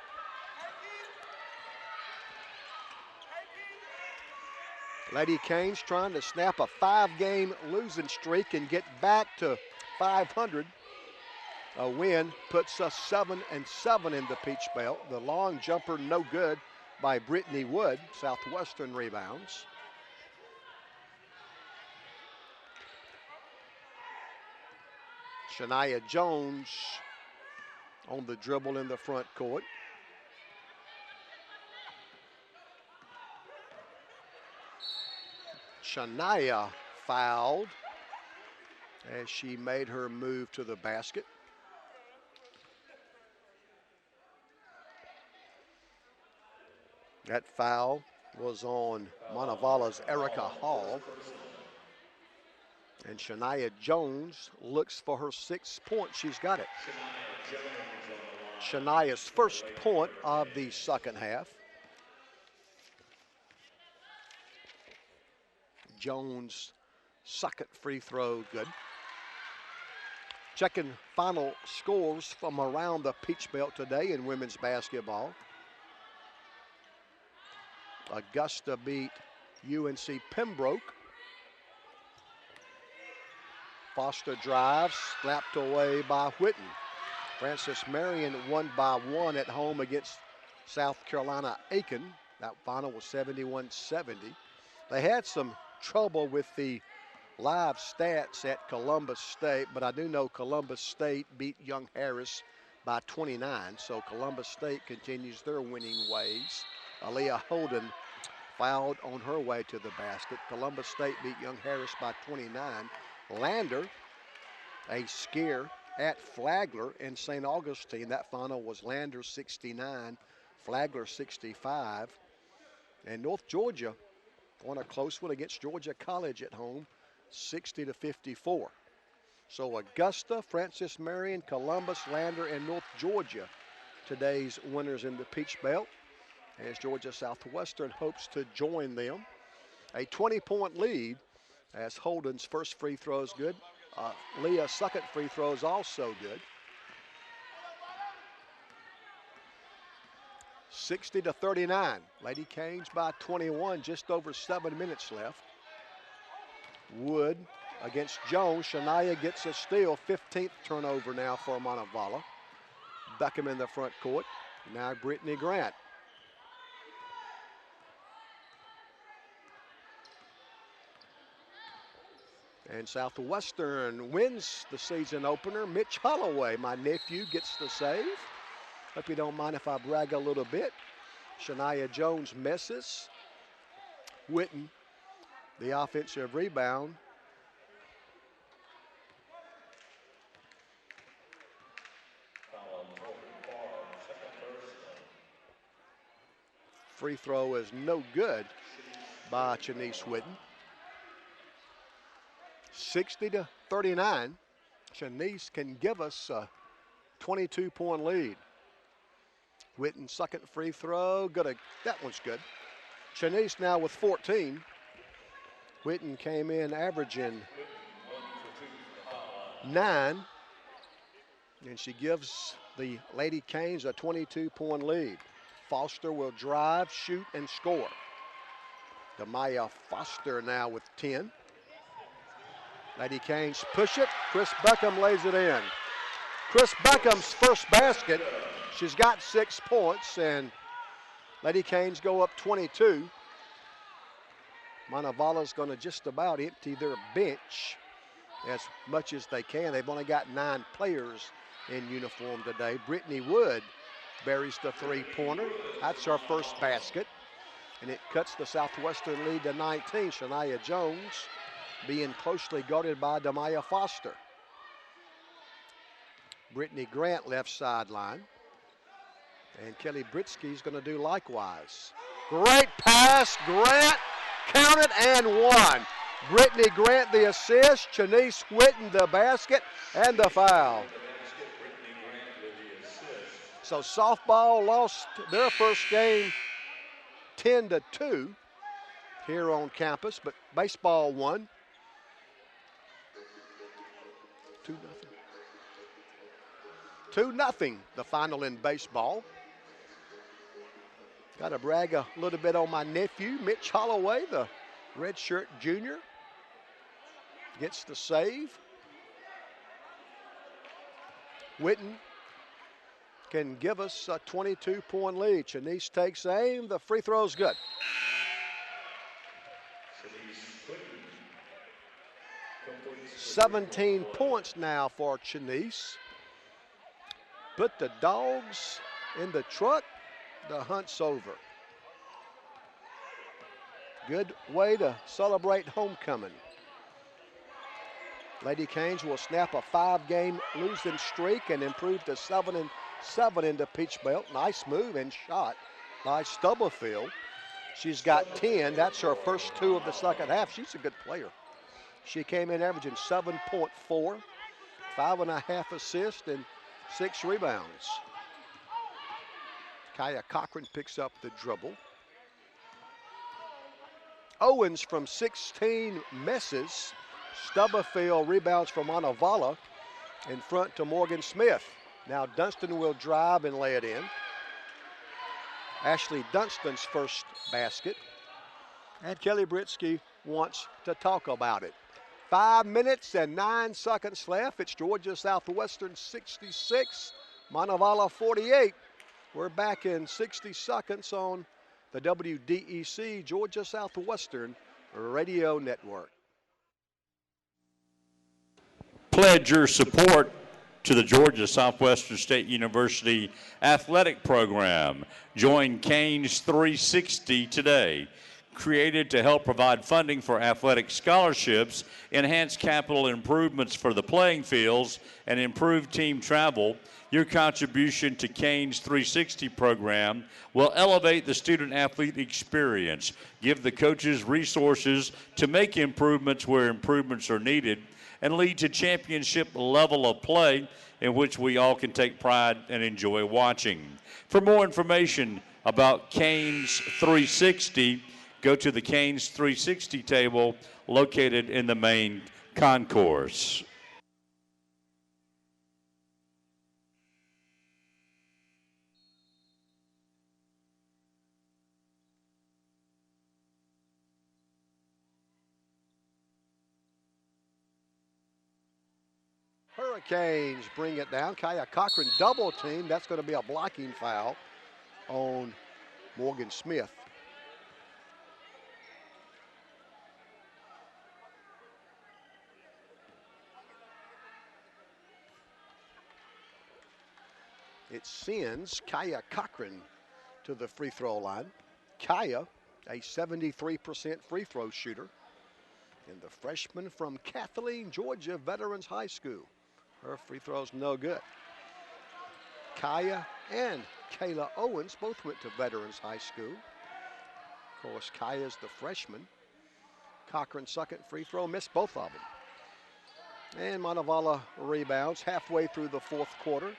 Lady Canes trying to snap a 5-game losing streak and get back to 500. A win puts us 7-7 in the Peach Belt. The long jumper no good by Brittany Wood. Southwestern rebounds. Shania Jones on the dribble in the front court. Shania fouled as she made her move to the basket. That foul was on Montevallo's Erica Hall. And Shania Jones looks for her 6th point. She's got it. Shania's first point of the second half. Jones' second free throw, good. Checking final scores from around the Peach Belt today in women's basketball. Augusta beat UNC Pembroke. Foster drives, slapped away by Whitten. Francis Marion won by 1 at home against South Carolina Aiken. That final was 71-70. They had some trouble with the live stats at Columbus State, but I do know Columbus State beat Young Harris by 29, so Columbus State continues their winning ways. Aaliyah Holden fouled on her way to the basket. Columbus State beat Young Harris by 29. Lander, a scare at Flagler in St. Augustine. That final was Lander 69, Flagler 65. And North Georgia won a close one against Georgia College at home, 60-54. So Augusta, Francis Marion, Columbus, Lander, and North Georgia, today's winners in the Peach Belt, as Georgia Southwestern hopes to join them. A 20-point lead as Holden's first free throw is good. Leah's second free throw is also good. 60-39. Lady Canes by 21, just over 7 minutes left. Wood against Jones. Shania gets a steal, 15th turnover now for Montevallo. Beckham in the front court. Now Brittany Grant. And Southwestern wins the season opener. Mitch Holloway, my nephew, gets the save. Hope you don't mind if I brag a little bit. Shania Jones misses. Whitten, the offensive rebound. Free throw is no good by Shanice Whitten. 60-39. Shanice can give us a 22-point lead. Whitten's second free throw, that one's good. Chenise now with 14. Whitten came in averaging 9. And she gives the Lady Canes a 22-point lead. Foster will drive, shoot, and score. Demaya Foster now with 10. Lady Canes push it. Chris Beckham lays it in. Chris Beckham's first basket. She's got 6 points, and Lady Canes go up 22. Montevallo's going to just about empty their bench as much as they can. They've only got 9 players in uniform today. Brittany Wood buries the 3-pointer. That's her first basket, and it cuts the Southwestern lead to 19. Shania Jones being closely guarded by Demaya Foster. Brittany Grant left sideline, and Kelly Britsky's going to do likewise. Great pass, Grant, counted and one. Brittany Grant the assist, Chenise Whitten the basket, and the foul. So softball lost their first game 10-2 here on campus, but baseball won 2-0. 2-0, the final in baseball. Got to brag a little bit on my nephew, Mitch Holloway, the redshirt junior. Gets the save. Whitten can give us a 22-point lead. Chenise takes aim. The free throw's good. 17 points now for Chenise. Put the dogs in the truck. The hunt's over. Good way to celebrate homecoming. Lady Canes will snap a 5-game losing streak and improve to 7-7 into Peach Belt. Nice move and shot by Stubblefield. She's got 10. That's her first 2 of the second half. She's a good player. She came in averaging 7.4, 5.5 assists, and 6 rebounds. Kaya Cochran picks up the dribble. Owens from 16 misses. Stubblefield rebounds from Montevallo in front to Morgan Smith. Now Dunston will drive and lay it in. Ashley Dunstan's first basket. And Kelly Britsky wants to talk about it. 5 minutes and 9 seconds left. It's Georgia Southwestern 66, Montevallo 48. We're back in 60 seconds on the WDEC Georgia Southwestern Radio Network. Pledge your support to the Georgia Southwestern State University athletic program. Join Canes 360 today. Created to help provide funding for athletic scholarships, enhance capital improvements for the playing fields, and improve team travel, your contribution to Canes 360 program will elevate the student-athlete experience, give the coaches resources to make improvements where improvements are needed, and lead to championship level of play in which we all can take pride and enjoy watching. For more information about Canes 360, go to the Canes 360 table located in the main concourse. Hurricanes bring it down. Kaya Cochran double team. That's going to be a blocking foul on Morgan Smith. It sends Kaya Cochran to the free throw line. Kaya, a 73% free throw shooter, and the freshman from Kathleen, Georgia Veterans High School. Her free throw's no good. Kaya and Kayla Owens both went to Veterans High School. Of course, Kaya's the freshman. Cochran's second free throw, missed both of them. And Montevallo rebounds halfway through the fourth quarter.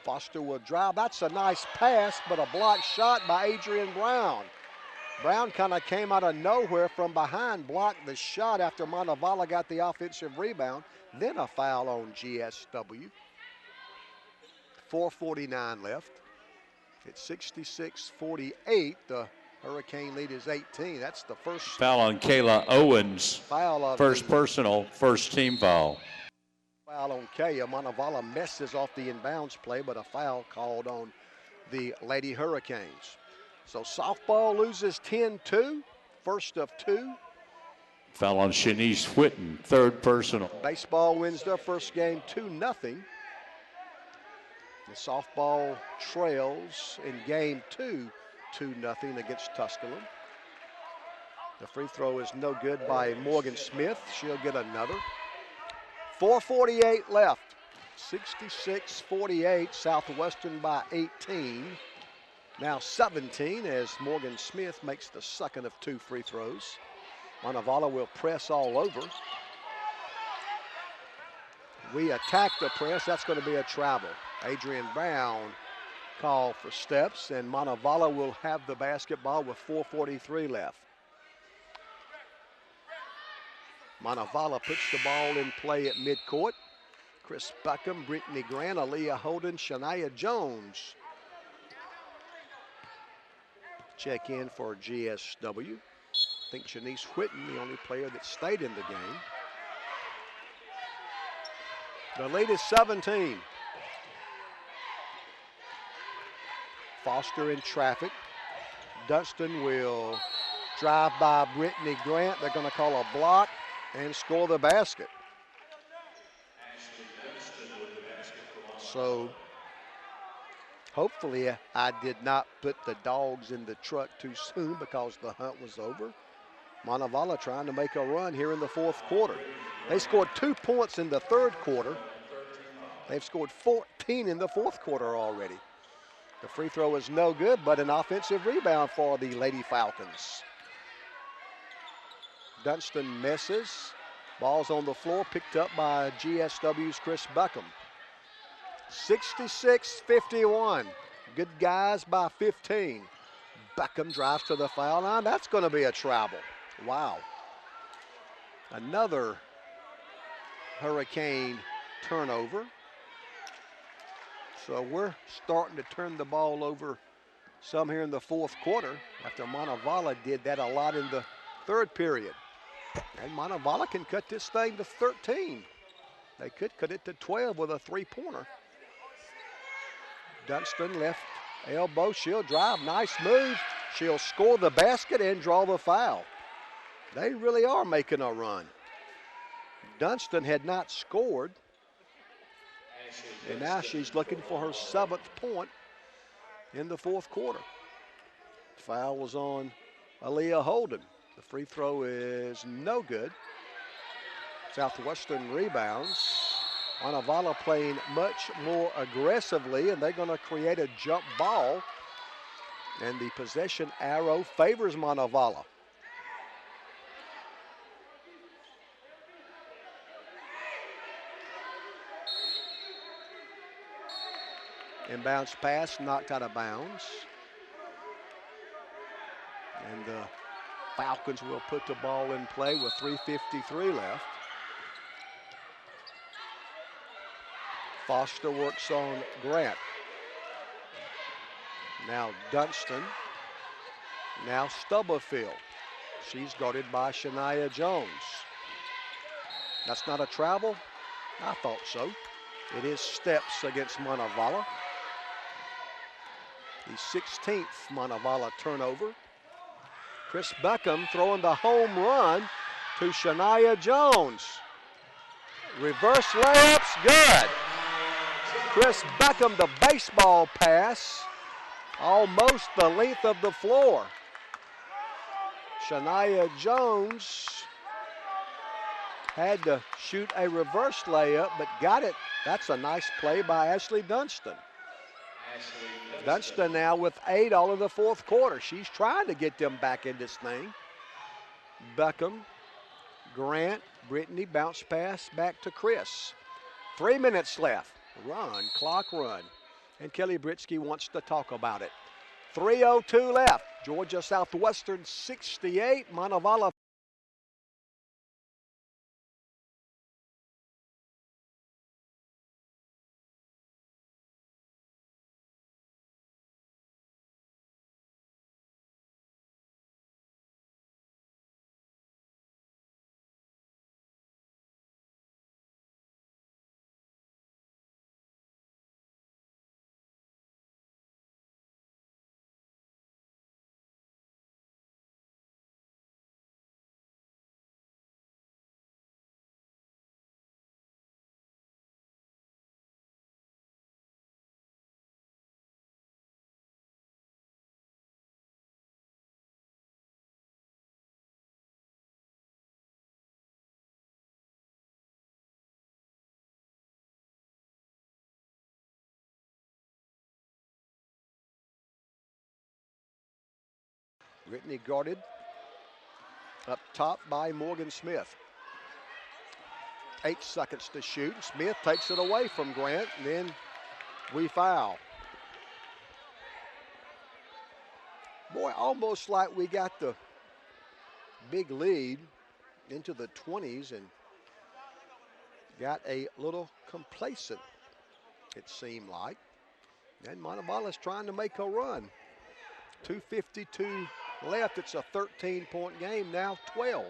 Foster will drive. That's a nice pass, but a blocked shot by Adrian Brown. Brown kind of came out of nowhere from behind, blocked the shot after Montevallo got the offensive rebound. Then a foul on GSW. 4:49 left. It's 66-48. The Hurricane lead is 18. That's the first Foul on Kayla Owens. foul of First the personal, first team foul. foul on Kaya. Montevallo messes off the inbounds play, but a foul called on the Lady Hurricanes. So softball loses 10-2, first of two. Foul on Shanice Whitten, third personal. Baseball wins their first game 2-0. The softball trails in game 2, 2-0 against Tusculum. The free throw is no good by Morgan Smith. She'll get another. 4:48 left. 66-48, Southwestern by 18. Now 17 as Morgan Smith makes the second of two free throws. Montevallo will press all over. We attack the press. That's going to be a travel. Adrian Brown called for steps, and Montevallo will have the basketball with 4:43 left. Montevallo puts the ball in play at midcourt. Chris Buckham, Brittany Grant, Aaliyah Holden, Shania Jones check in for GSW. I think Shanice Whitten, the only player that stayed in the game. The lead is 17. Foster in traffic. Dunston will drive by Brittany Grant. They're going to call a block and score the basket. So hopefully I did not put the dogs in the truck too soon because the hunt was over. Montevallo trying to make a run here in the fourth quarter. They scored 2 points in the third quarter. They've scored 14 in the fourth quarter already. The free throw is no good, but an offensive rebound for the Lady Falcons. Dunston misses. Ball's on the floor, picked up by GSW's Chris Buckham. 66-51. Good guys by 15. Buckham drives to the foul line. That's going to be a travel. Wow. Another Hurricane turnover. So we're starting to turn the ball over some here in the fourth quarter after Montevallo did that a lot in the third period. And Montevallo can cut this thing to 13. They could cut it to 12 with a three-pointer. Dunston left elbow. She'll drive. Nice move. She'll score the basket and draw the foul. They really are making a run. Dunston had not scored. And now she's looking for her 7th point in the fourth quarter. Foul was on Aaliyah Holden. The free throw is no good. Southwestern rebounds. Montevallo playing much more aggressively, and they're going to create a jump ball. And the possession arrow favors Montevallo. Inbounds pass knocked out of bounds. And the Falcons will put the ball in play with 3:53 left. Foster works on Grant. Now Dunston. Now Stubblefield. She's guarded by Shania Jones. That's not a travel? I thought so. It is steps against Montevallo. The 16th Montevallo turnover. Chris Buckham throwing the home run to Shania Jones. Reverse layups, good. Chris Buckham, the baseball pass, almost the length of the floor. Shania Jones had to shoot a reverse layup, but got it. That's a nice play by Ashley Dunston. Dunston now with 8 all in the fourth quarter. She's trying to get them back in this thing. Buckham, Grant, Brittany, bounce pass back to Chris. 3 minutes left. Run, clock run. And Kelly Britsky wants to talk about it. 3:02 left. Georgia Southwestern 68, Montevallo. Brittany guarded up top by Morgan Smith. 8 seconds to shoot. Smith takes it away from Grant, and then we foul. Boy, almost like we got the big lead into the 20s and got a little complacent, it seemed like. And Montevallo's trying to make a run. 2:52 left. It's a 13-point game now, 12.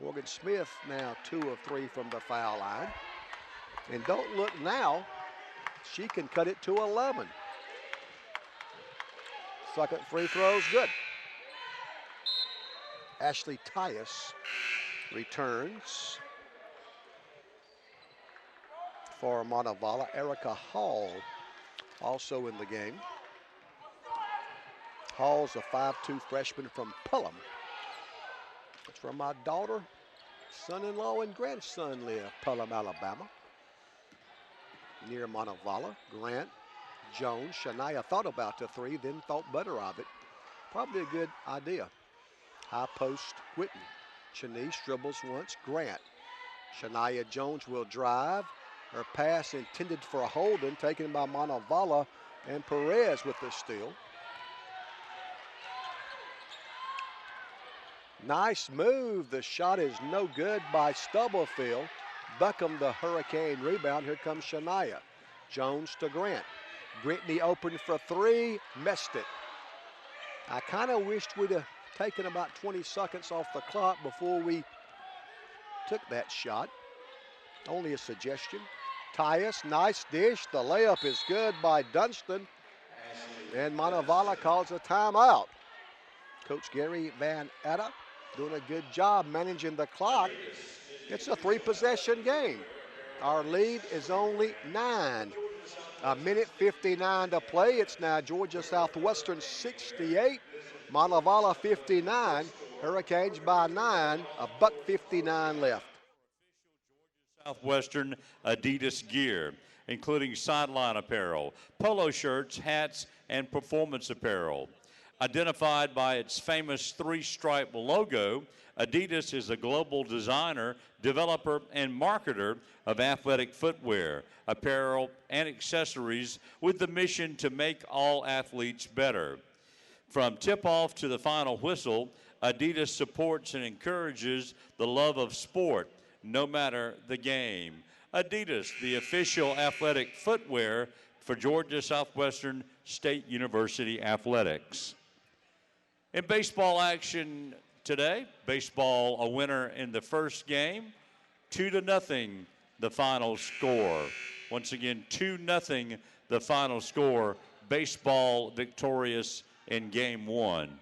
Morgan Smith now 2 of 3 from the foul line. And don't look now, she can cut it to 11. Second free throw is good. Ashley Tyus returns for Montevallo. Erica Hall also in the game. Hall's a 5'2" freshman from Pelham. That's where my daughter, son-in-law, and grandson live, Pelham, Alabama. Near Montevallo. Grant, Jones, Shania thought about the three, then thought better of it. Probably a good idea. High post, Whitten. Shanice dribbles once, Grant. Shania Jones will drive. Her pass intended for a Holden, taken by Montevallo, and Perez with the steal. Nice move. The shot is no good by Stubblefield. Buckham the Hurricane rebound. Here comes Shania. Jones to Grant. Brittany open for three, missed it. I kind of wished we'd have taken about 20 seconds off the clock before we took that shot. Only a suggestion. Tyus, nice dish. The layup is good by Dunston. And Montevallo calls a timeout. Coach Gary Van Etta doing a good job managing the clock. It's a 3-possession game. Our lead is only 9. A minute 59 to play. It's now Georgia Southwestern 68, Montevallo 59. Hurricanes by 9. A buck 59 left. Southwestern Adidas gear, including sideline apparel, polo shirts, hats, and performance apparel. Identified by its famous 3-stripe logo, Adidas is a global designer, developer, and marketer of athletic footwear, apparel, and accessories with the mission to make all athletes better. From tip-off to the final whistle, Adidas supports and encourages the love of sport, no matter the game. Adidas, the official athletic footwear for Georgia Southwestern State University Athletics. In baseball action today, baseball a winner in the first game, 2-0 the final score. Once again, 2-0 the final score. Baseball victorious in game 1.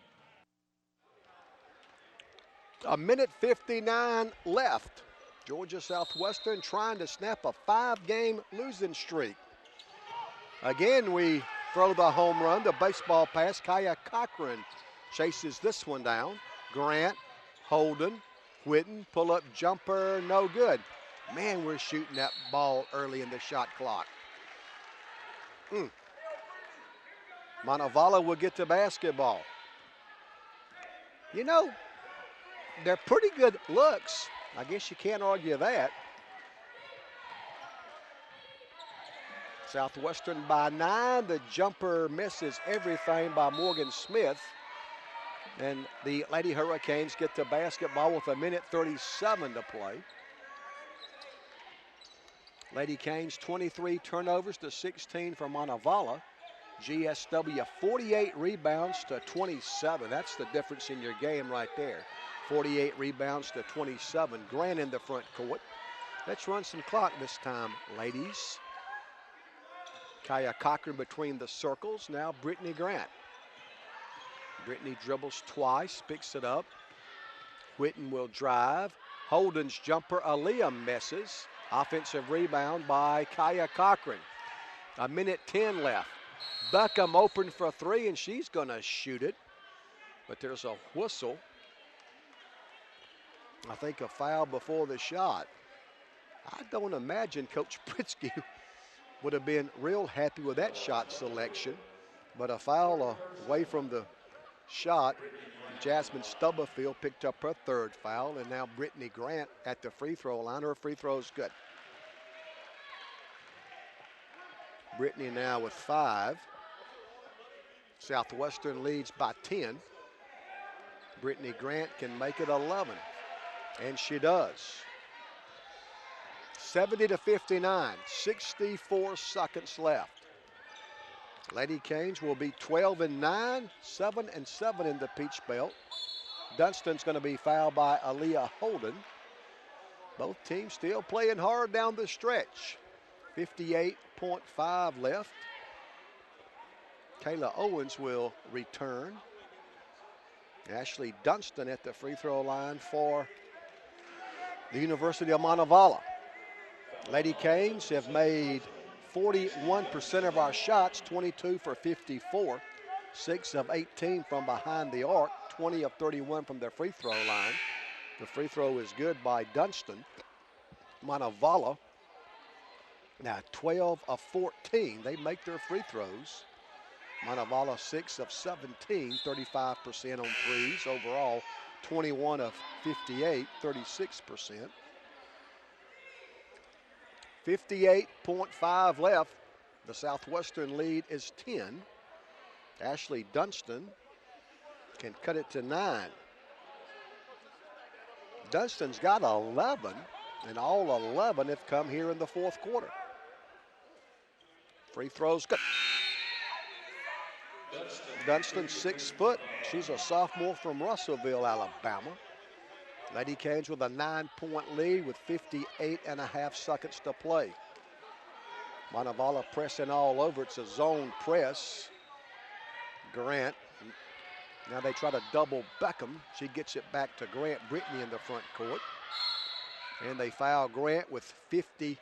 A minute 59 left. Georgia Southwestern trying to snap a 5-game losing streak. Again, we throw the home run, the baseball pass. Kaya Cochran chases this one down. Grant, Holden, Whitten, pull-up jumper, no good. Man, we're shooting that ball early in the shot clock. Montevallo will get to basketball. You know, they're pretty good looks. I guess you can't argue that. Southwestern by 9. The jumper misses everything by Morgan Smith. And the Lady Hurricanes get to basketball with 1:37 to play. Lady Canes 23 turnovers to 16 for Montevallo. GSW 48 rebounds to 27. That's the difference in your game right there. 48 rebounds to 27. Grant in the front court. Let's run some clock this time, ladies. Kaya Cochran between the circles. Now Brittany Grant. Brittany dribbles twice, picks it up. Whitten will drive. Holden's jumper, Aaliyah misses. Offensive rebound by Kaya Cochran. 1:10 left. Beckham open for three, and she's going to shoot it. But there's a whistle. I think a foul before the shot. I don't imagine Coach Pritzky would have been real happy with that shot selection. But a foul away from the shot. Jasmine Stubblefield picked up her third foul, and now Brittany Grant at the free throw line. Her free throw is good. Brittany now with 5. Southwestern leads by 10. Brittany Grant can make it 11, and she does. 70-59, 64 seconds left. Lady Canes will be 12-9, 7-7 in the Peach Belt. Dunstan's going to be fouled by Aaliyah Holden. Both teams still playing hard down the stretch. 58.5 left. Kayla Owens will return. Ashley Dunstan at the free throw line for the University of Montevallo. Lady Canes have made 41% of our shots, 22 for 54, 6 of 18 from behind the arc, 20 of 31 from their free throw line. The free throw is good by Dunstan. Montevallo, now 12 of 14. They make their free throws. Montevallo 6 of 17, 35% on threes. Overall, 21 of 58, 36%. 58.5 left. The Southwestern lead is 10. Ashley Dunstan can cut it to 9. Dunstan's got 11, and all 11 have come here in the fourth quarter. Free throws good. Dunstan 6 foot. She's a sophomore from Russellville, Alabama. Lady Canes with a 9-point lead with 58.5 seconds to play. Montevallo pressing all over. It's a zone press. Grant. Now they try to double Beckham. She gets it back to Grant. Brittany in the front court. And they foul Grant with 50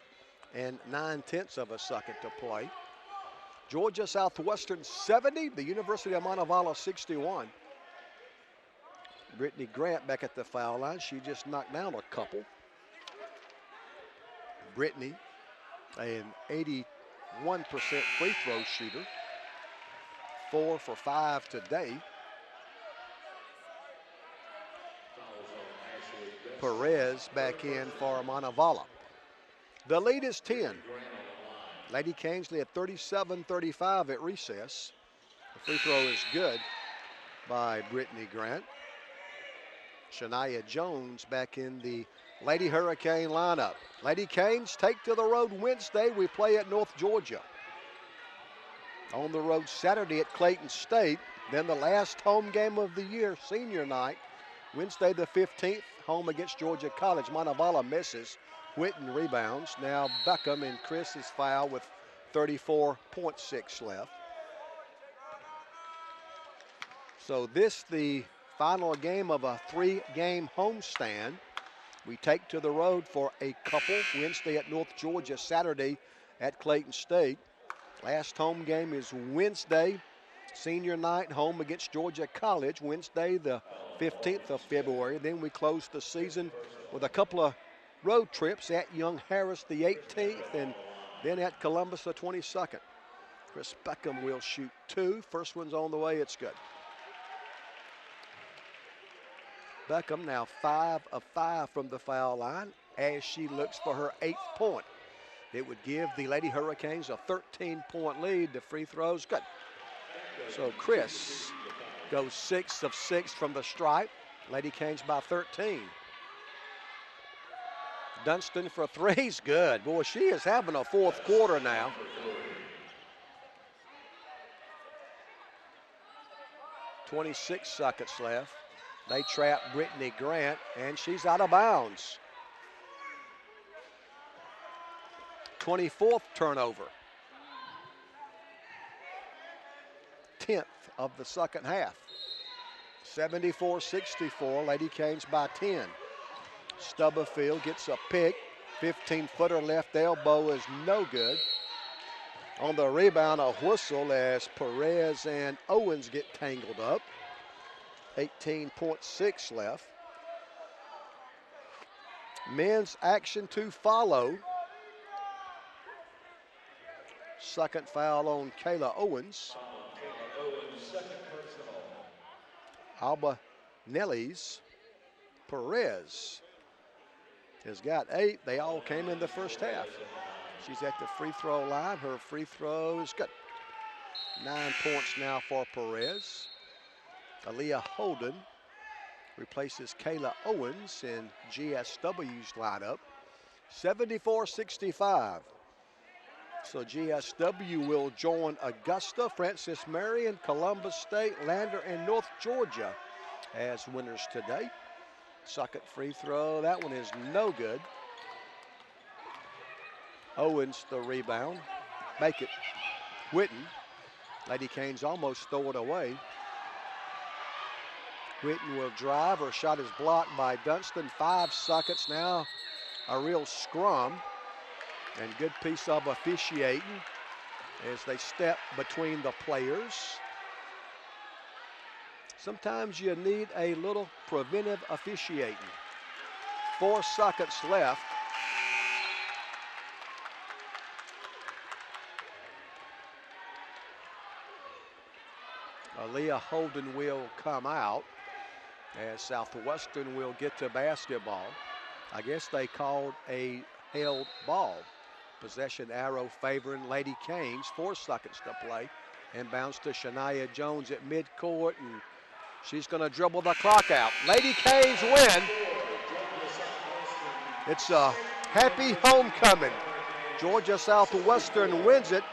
9/10 of a second to play. Georgia Southwestern 70, the University of Montevallo 61. Brittany Grant back at the foul line. She just knocked down a couple. Brittany, an 81% free throw shooter. 4 for 5 today. Perez back in for Montevallo. The lead is 10. Lady Canes lead 37-35 at recess. The free throw is good by Brittany Grant. Shania Jones back in the Lady Hurricane lineup. Lady Canes take to the road Wednesday. We play at North Georgia. On the road Saturday at Clayton State. Then the last home game of the year, senior night, Wednesday the 15th, home against Georgia College. Montevallo misses. Whitten rebounds. Now Beckham and Chris is fouled with 34.6 left. So this the final game of a 3-game homestand. We take to the road for a couple. Wednesday at North Georgia, Saturday at Clayton State. Last home game is Wednesday, senior night, home against Georgia College, Wednesday the 15th of February. Then we close the season with a couple of road trips at Young Harris the 18th and then at Columbus the 22nd. Chris Beckham will shoot 2. First one's on the way. It's good. Beckham now 5 of 5 from the foul line as she looks for her 8th point. It would give the Lady Hurricanes a 13-point lead. The free throws, good. So Chris goes 6 of 6 from the stripe. Lady Canes by 13. Dunston for threes, good. Boy, she is having a fourth quarter now. .26 seconds left. They trap Brittany Grant, and she's out of bounds. 24th turnover. 10th of the second half. 74-64, Lady Canes by 10. Stubblefield gets a pick. 15-footer left elbow is no good. On the rebound, a whistle as Perez and Owens get tangled up. 18.6 left. Men's action to follow. Second foul on Kayla Owens. Alba Nelly's Perez has got 8. They all came in the first half. She's at the free throw line. Her free throw is good. 9 points now for Perez. Aaliyah Holden replaces Kayla Owens in GSW's lineup. 74-65. So GSW will join Augusta, Francis Marion, Columbus State, Lander, and North Georgia as winners today. Second free throw, that one is no good. Owens the rebound. Make it. Whitten. Lady Canes almost throw it away. Whitten will drive. Her shot is blocked by Dunston. 5 seconds now. A real scrum. And good piece of officiating as they step between the players. Sometimes you need a little preventive officiating. 4 seconds left. Aaliyah Holden will come out as Southwestern will get to basketball. I guess they called a held ball. Possession arrow favoring Lady Canes. 4 seconds to play. Inbounds to Shania Jones at midcourt, and she's going to dribble the clock out. Lady Canes win. It's a happy homecoming. Georgia Southwestern wins it.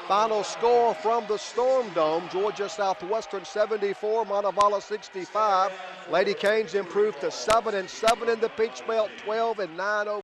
Final score from the Storm Dome. Georgia Southwestern 74, Montevallo 65. Lady Canes improved to 7-7 in the Peach Belt, 12-9 over.